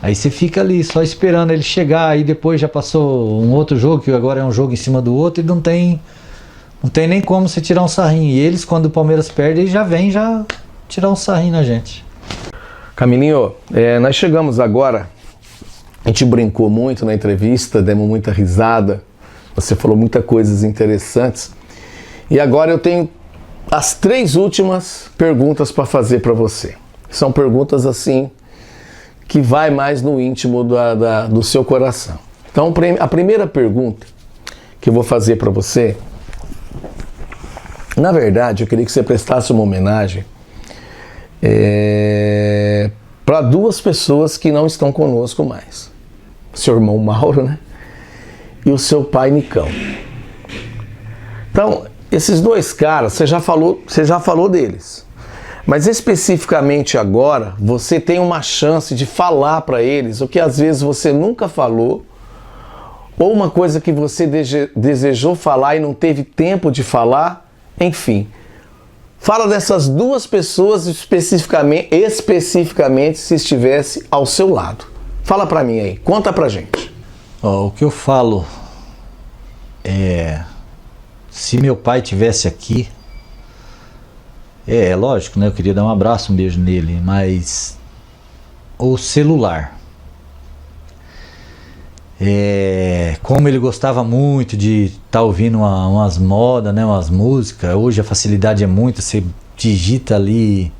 Aí você fica ali só esperando ele chegar, aí depois já passou um outro jogo, que agora é um jogo em cima do outro, e não tem nem como você tirar um sarrinho. E eles, quando o Palmeiras perde, eles já vêm tirar um sarrinho na gente.
Camilinho, nós chegamos agora, a gente brincou muito na entrevista, demos muita risada, você falou muitas coisas interessantes. E agora eu tenho as 3 últimas perguntas para fazer para você. São perguntas assim que vai mais no íntimo do seu coração. Então, a primeira pergunta que eu vou fazer para você, na verdade, eu queria que você prestasse uma homenagem para 2 pessoas que não estão conosco mais. Seu irmão Mauro, né? E o seu pai Nicão. Então, esses 2 caras, você já falou deles. Mas especificamente agora, você tem uma chance de falar para eles o que às vezes você nunca falou, ou uma coisa que você desejou falar e não teve tempo de falar, enfim. Fala dessas 2 pessoas especificamente se estivesse ao seu lado. Fala para mim aí, conta pra gente.
O que eu falo se meu pai tivesse aqui, lógico, né? Eu queria dar um abraço, um beijo nele, mas o celular, como ele gostava muito de estar ouvindo umas modas, né? Umas músicas, hoje a facilidade é muita, você digita ali,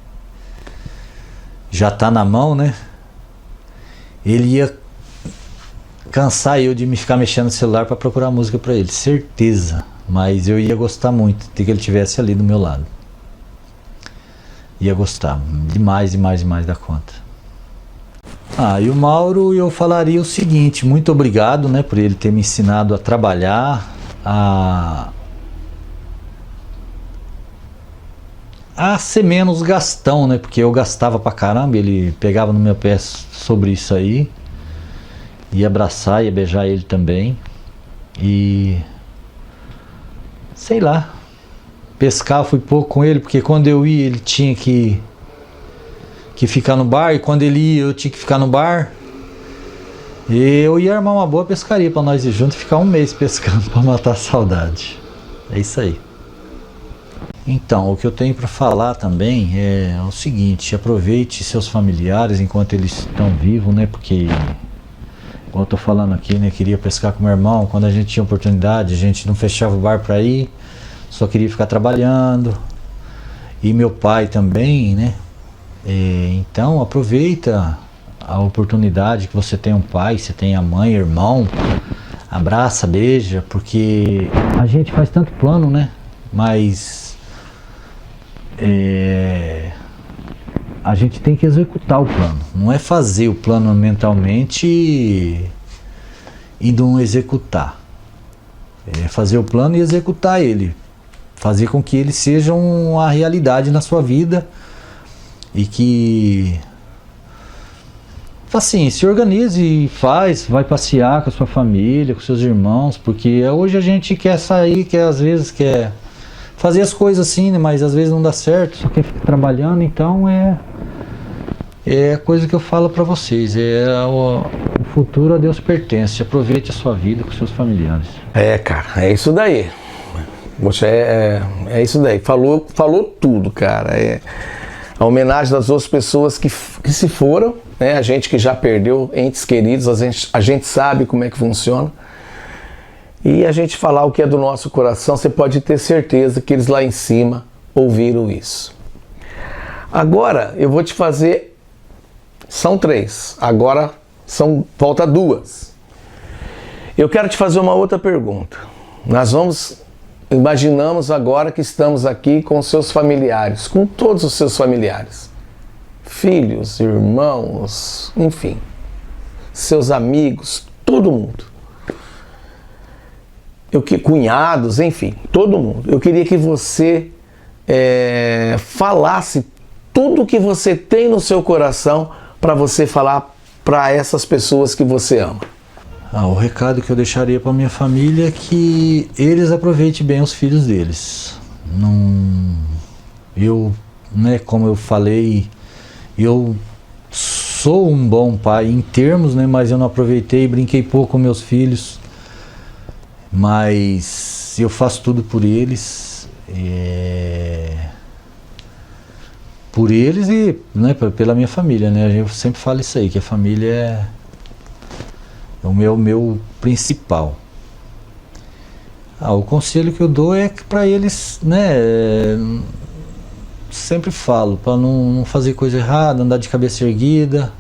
já tá na mão, né? Ele ia cansar eu de me ficar mexendo no celular para procurar música para ele, certeza. Mas eu ia gostar muito de que ele estivesse ali do meu lado. Ia gostar demais da conta. E o Mauro, eu falaria o seguinte: muito obrigado, né, por ele ter me ensinado a trabalhar, a ser menos gastão, né? Porque eu gastava pra caramba, ele pegava no meu pé sobre isso aí. Ia abraçar, ia beijar ele também. E sei lá, pescar eu fui pouco com ele, porque quando eu ia ele tinha que ficar no bar, e quando ele ia eu tinha que ficar no bar. E eu ia armar uma boa pescaria pra nós ir juntos e ficar um mês pescando pra matar a saudade. É isso aí. Então, o que eu tenho para falar também é o seguinte: aproveite seus familiares enquanto eles estão vivos, né? Porque, como eu tô falando aqui, né? Queria pescar com meu irmão, quando a gente tinha oportunidade, a gente não fechava o bar para ir, só queria ficar trabalhando. E meu pai também, né? Então, aproveita a oportunidade que você tem um pai, você tem a mãe, irmão, abraça, beija, porque a gente faz tanto plano, né? Mas a gente tem que executar o plano. Não é fazer o plano mentalmente e não executar. É fazer o plano e executar ele. Fazer com que ele seja uma realidade na sua vida. E que, assim, se organize e vai passear com a sua família, com seus irmãos. Porque hoje a gente quer sair, às vezes quer fazer as coisas assim, né? Mas às vezes não dá certo, só quer ficar trabalhando. Então É a coisa que eu falo para vocês, o futuro a Deus pertence, aproveite a sua vida com seus familiares.
Cara, é isso daí. Você é isso daí. Falou tudo, cara. A homenagem das outras pessoas que se foram, né? A gente que já perdeu entes queridos, a gente sabe como é que funciona. E a gente falar o que é do nosso coração, você pode ter certeza que eles lá em cima ouviram isso. Agora eu vou te fazer. São 3. Agora falta 2. Eu quero te fazer uma outra pergunta. Imaginamos agora que estamos aqui com seus familiares, com todos os seus familiares. Filhos, irmãos, enfim. Seus amigos, todo mundo. Cunhados, enfim, todo mundo. Eu queria que você falasse tudo o que você tem no seu coração para você falar para essas pessoas que você ama.
O recado que eu deixaria para minha família é que eles aproveitem bem os filhos deles. Como eu falei, eu sou um bom pai em termos, né, mas eu não aproveitei, brinquei pouco com meus filhos, mas eu faço tudo por eles. Por eles e, né, pela minha família, né? Eu sempre falo isso aí, que a família é o meu principal. O conselho que eu dou é que para eles, né, sempre falo, para não fazer coisa errada, andar de cabeça erguida,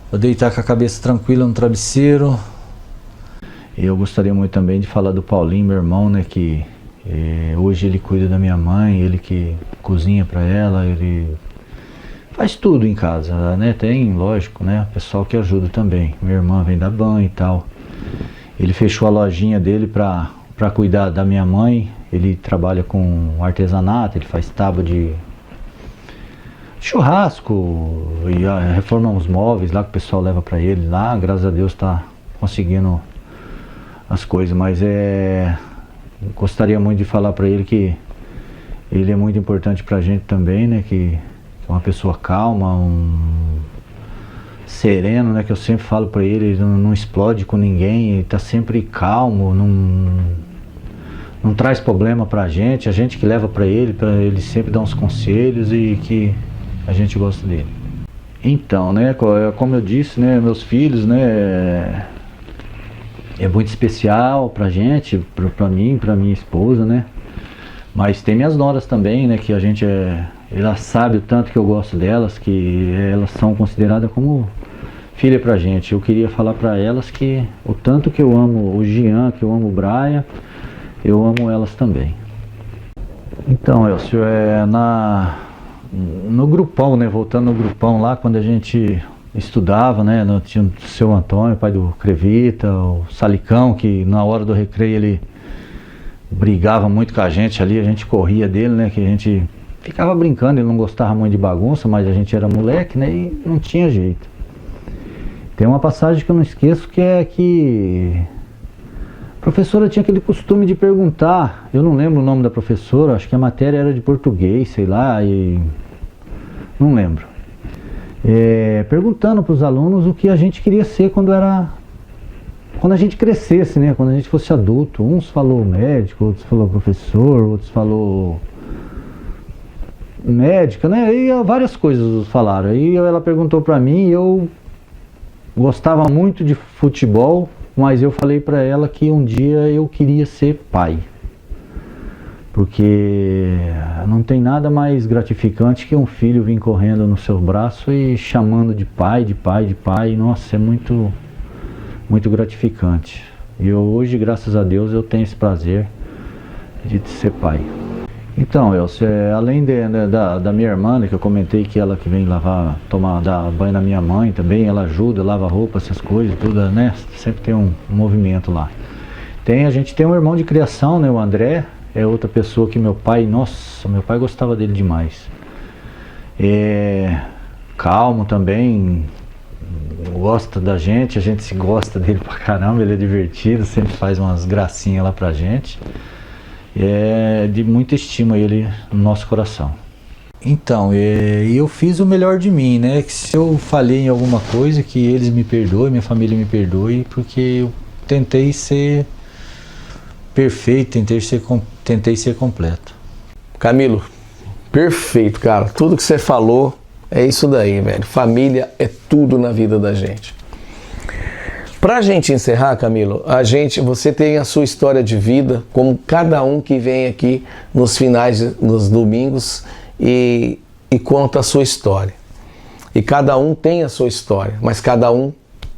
pra deitar com a cabeça tranquila no travesseiro. Eu gostaria muito também de falar do Paulinho, meu irmão, né, que hoje ele cuida da minha mãe, ele que cozinha para ela, ele faz tudo em casa, né? Tem, lógico, né, pessoal que ajuda também. Minha irmã vem dar banho e tal. Ele fechou a lojinha dele para cuidar da minha mãe. Ele trabalha com artesanato, ele faz tábua de churrasco e reforma uns móveis lá que o pessoal leva para ele lá. Graças a Deus tá conseguindo as coisas, mas gostaria muito de falar para ele que ele é muito importante pra gente também, né? Que é uma pessoa calma, sereno, né? Que eu sempre falo para ele não explode com ninguém, ele tá sempre calmo, não traz problema pra gente, a gente que leva para ele sempre dá uns conselhos e que a gente gosta dele. Então, né? Como eu disse, né? Meus filhos, né? É muito especial pra gente, pra mim, pra minha esposa, né? Mas tem minhas noras também, né? Que a gente ela sabe o tanto que eu gosto delas, que elas são consideradas como filha pra gente. Eu queria falar pra elas que o tanto que eu amo o Jean, que eu amo o Brian, eu amo elas também. Então, Elcio, no grupão, né? Voltando no grupão lá, quando a gente estudava, né? Tinha o seu Antônio, pai do Crevita, o Salicão, que na hora do recreio ele brigava muito com a gente ali, a gente corria dele, né? Que a gente ficava brincando, ele não gostava muito de bagunça, mas a gente era moleque, né? E não tinha jeito. Tem uma passagem que eu não esqueço, que é que a professora tinha aquele costume de perguntar, eu não lembro o nome da professora, acho que a matéria era de português, sei lá, e não lembro. Perguntando para os alunos o que a gente queria ser quando a gente crescesse, né? Quando a gente fosse adulto. Uns falou médico, outros falou professor, outros falou médica, né? E várias coisas falaram. Aí ela perguntou para mim, eu gostava muito de futebol, mas eu falei para ela que um dia eu queria ser pai. Porque não tem nada mais gratificante que um filho vir correndo no seu braço e chamando de pai, de pai, de pai. Nossa, é muito, muito gratificante. E hoje, graças a Deus, eu tenho esse prazer de ser pai. Então, Elcio, além da minha irmã, né, que eu comentei que ela que vem dar banho na minha mãe também, ela ajuda, lava roupa, essas coisas, tudo, né? Sempre tem um movimento lá. A gente tem um irmão de criação, né, o André. É outra pessoa que meu pai gostava dele demais. Calmo também, gosta da gente, a gente se gosta dele pra caramba, ele é divertido, sempre faz umas gracinhas lá pra gente. É de muita estima ele no nosso coração. Então, eu fiz o melhor de mim, né? Que se eu falhei em alguma coisa, que eles me perdoem, minha família me perdoe, porque eu tentei ser perfeito, tentei ser completo.
Camilo, perfeito, cara. Tudo que você falou é isso daí, velho. Família é tudo na vida da gente. Pra gente encerrar, Camilo, você tem a sua história de vida, como cada um que vem aqui nos domingos e conta a sua história. E cada um tem a sua história, mas cada um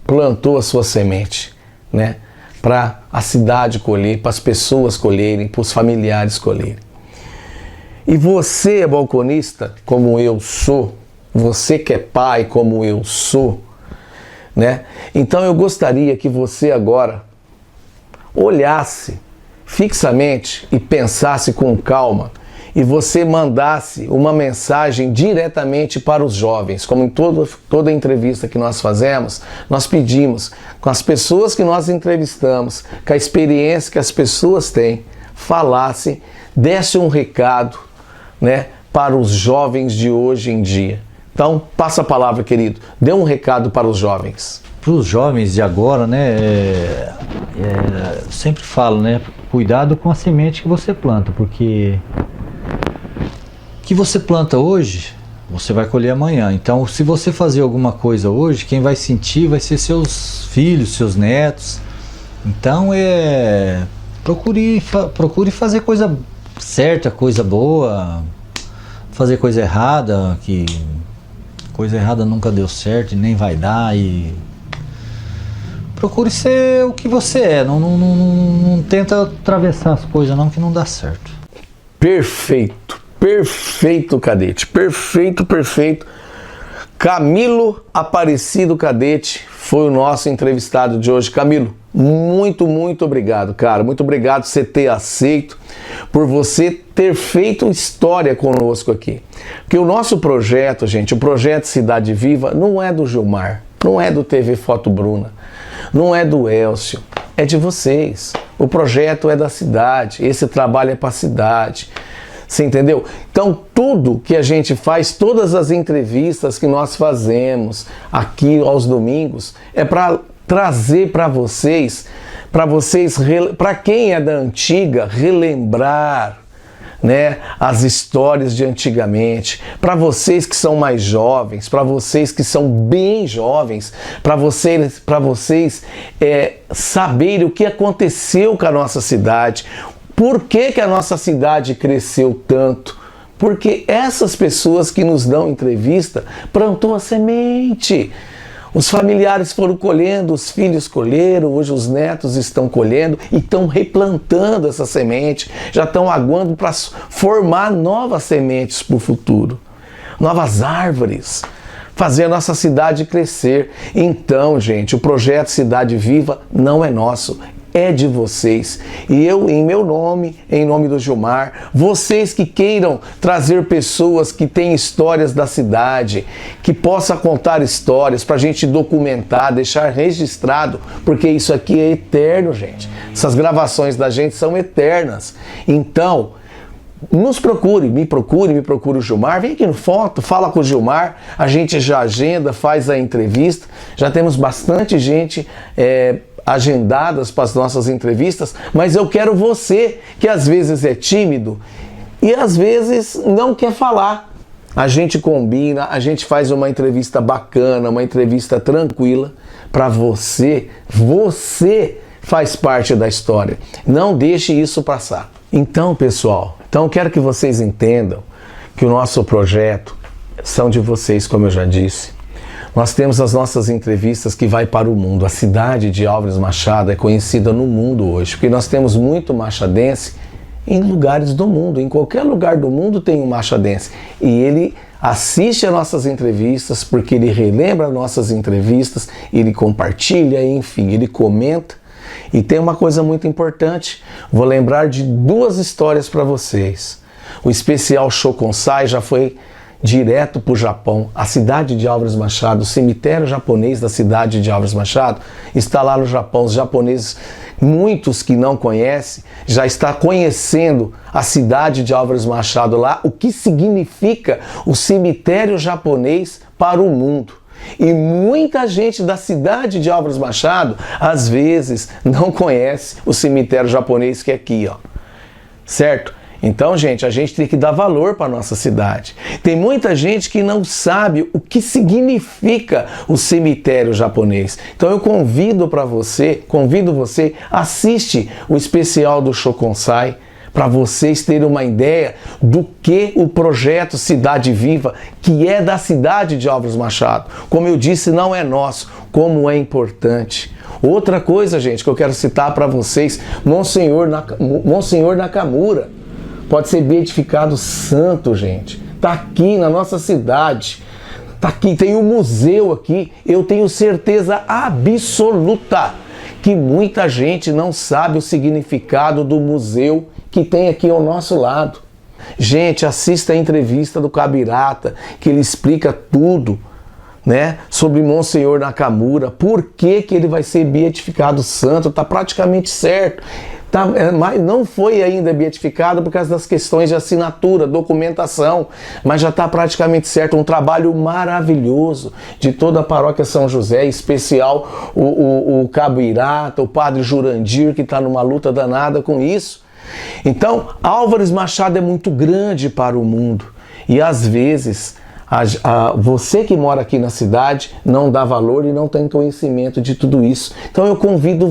plantou a sua semente, né? Para a cidade colher, para as pessoas colherem, para os familiares colherem. E você é balconista, como eu sou, você que é pai, como eu sou, né? Então eu gostaria que você agora olhasse fixamente e pensasse com calma e você mandasse uma mensagem diretamente para os jovens. Como em toda entrevista que nós fazemos, nós pedimos com as pessoas que nós entrevistamos, com a experiência que as pessoas têm, falasse, desse um recado, né, para os jovens de hoje em dia. Então, passa a palavra, querido. Dê um recado para os jovens.
Para os jovens de agora, né, sempre falo, né, cuidado com a semente que você planta, porque o que você planta hoje, você vai colher amanhã. Então, se você fazer alguma coisa hoje, quem vai sentir vai ser seus filhos, seus netos. Então, procure fazer coisa certa, coisa boa, fazer coisa errada, que coisa errada nunca deu certo e nem vai dar. E procure ser o que você é, não tenta atravessar as coisas não, que não dá certo. Perfeito, Cadete, perfeito. Camilo Aparecido Cadete foi o nosso entrevistado de hoje. Camilo, muito obrigado, cara. Muito obrigado por você ter aceito, por você ter feito história conosco aqui. Porque o nosso projeto, gente, o projeto Cidade Viva, não é do Gilmar, não é do TV Foto Bruna, não é do Elcio, é de vocês. O projeto é da cidade, esse trabalho é para a cidade. Você entendeu? Então, tudo que a gente faz, todas as entrevistas que nós fazemos aqui aos domingos, é para trazer para vocês, para quem é da antiga, relembrar, né, as histórias de antigamente, para vocês que são mais jovens, para vocês que são bem jovens, para vocês saberem o que aconteceu com a nossa cidade. Por que a nossa cidade cresceu tanto? Porque essas pessoas que nos dão entrevista plantou a semente. Os familiares foram colhendo, os filhos colheram, hoje os netos estão colhendo e estão replantando essa semente, já estão aguardando para formar novas sementes para o futuro, novas árvores, fazer a nossa cidade crescer. Então, gente, o projeto Cidade Viva não é nosso, é de vocês. E eu, em meu nome, em nome do Gilmar, vocês que queiram trazer pessoas que têm histórias da cidade, que possa contar histórias para a gente documentar, deixar registrado, porque isso aqui é eterno, gente. Essas gravações da gente são eternas. Então, nos procure, me procure o Gilmar, vem aqui no Foto, fala com o Gilmar, a gente já agenda, faz a entrevista, já temos bastante gente agendadas para as nossas entrevistas, mas eu quero você, que às vezes é tímido e às vezes não quer falar. A gente combina, a gente faz uma entrevista bacana, uma entrevista tranquila para você. Você faz parte da história. Não deixe isso passar. Então, pessoal, quero que vocês entendam que o nosso projeto são de vocês, como eu já disse. Nós temos as nossas entrevistas que vai para o mundo. A cidade de Álvares Machado é conhecida no mundo hoje, porque nós temos muito machadense em lugares do mundo. Em qualquer lugar do mundo tem um machadense. E ele assiste as nossas entrevistas, porque ele relembra as nossas entrevistas, ele compartilha, enfim, ele comenta. E tem uma coisa muito importante, vou lembrar de 2 histórias para vocês. O especial Shokonsai já foi direto para o Japão. A cidade de Álvares Machado, o cemitério japonês da cidade de Álvares Machado, está lá no Japão. Os japoneses
muitos que não conhecem já está conhecendo a cidade de Álvares Machado lá, o que significa o cemitério japonês para o mundo. E muita gente da cidade de Álvares Machado, às vezes, não conhece o cemitério japonês que é aqui, ó. Certo? Então, gente, a gente tem que dar valor para a nossa cidade. Tem muita gente que não sabe o que significa o cemitério japonês. Então eu convido você, assiste o especial do Shokonsai, para vocês terem uma ideia do que o projeto Cidade Viva, que é da cidade de Álvares Machado. Como eu disse, não é nosso, como é importante. Outra coisa, gente, que eu quero citar para vocês, Monsenhor Nakamura, pode ser beatificado santo, gente. Está aqui na nossa cidade. Está aqui, tem um museu aqui. Eu tenho certeza absoluta que muita gente não sabe o significado do museu que tem aqui ao nosso lado. Gente, assista a entrevista do Kabirata, que ele explica tudo, né, sobre Monsenhor Nakamura, por que ele vai ser beatificado santo, está praticamente certo. Mas não foi ainda beatificado por causa das questões de assinatura, documentação, mas já está praticamente certo. Um trabalho maravilhoso de toda a paróquia São José, em especial o Cabo Irata, o padre Jurandir, que está numa luta danada com isso. Então, Álvares Machado é muito grande para o mundo e às vezes você que mora aqui na cidade não dá valor e não tem conhecimento de tudo isso. Então eu convido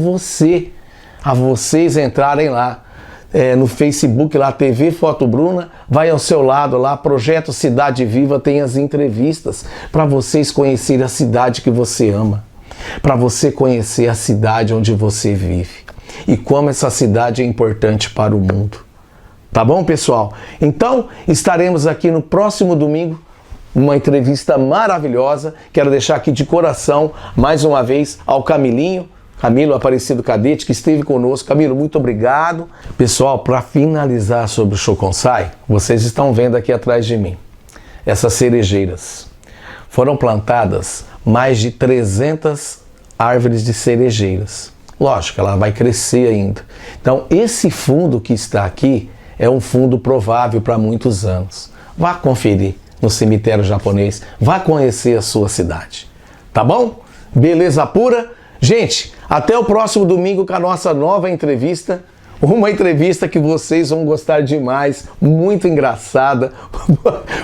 a vocês entrarem lá no Facebook, lá TV Foto Bruna, vai ao seu lado lá, Projeto Cidade Viva, tem as entrevistas para vocês conhecerem a cidade que você ama, para você conhecer a cidade onde você vive e como essa cidade é importante para o mundo. Tá bom, pessoal? Então, estaremos aqui no próximo domingo, uma entrevista maravilhosa. Quero deixar aqui de coração, mais uma vez, ao Camilo Aparecido Cadete, que esteve conosco. Camilo, muito obrigado. Pessoal, para finalizar sobre o Shokonsai, vocês estão vendo aqui atrás de mim, essas cerejeiras. Foram plantadas mais de 300 árvores de cerejeiras. Lógico, ela vai crescer ainda. Então, esse fundo que está aqui é um fundo provável para muitos anos. Vá conferir no cemitério japonês, vá conhecer a sua cidade. Tá bom? Beleza pura? Gente, até o próximo domingo com a nossa nova entrevista. Uma entrevista que vocês vão gostar demais, muito engraçada,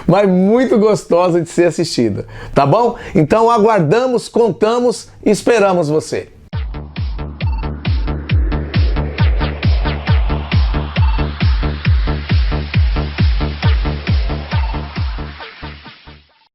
mas muito gostosa de ser assistida. Tá bom? Então aguardamos, contamos e esperamos você.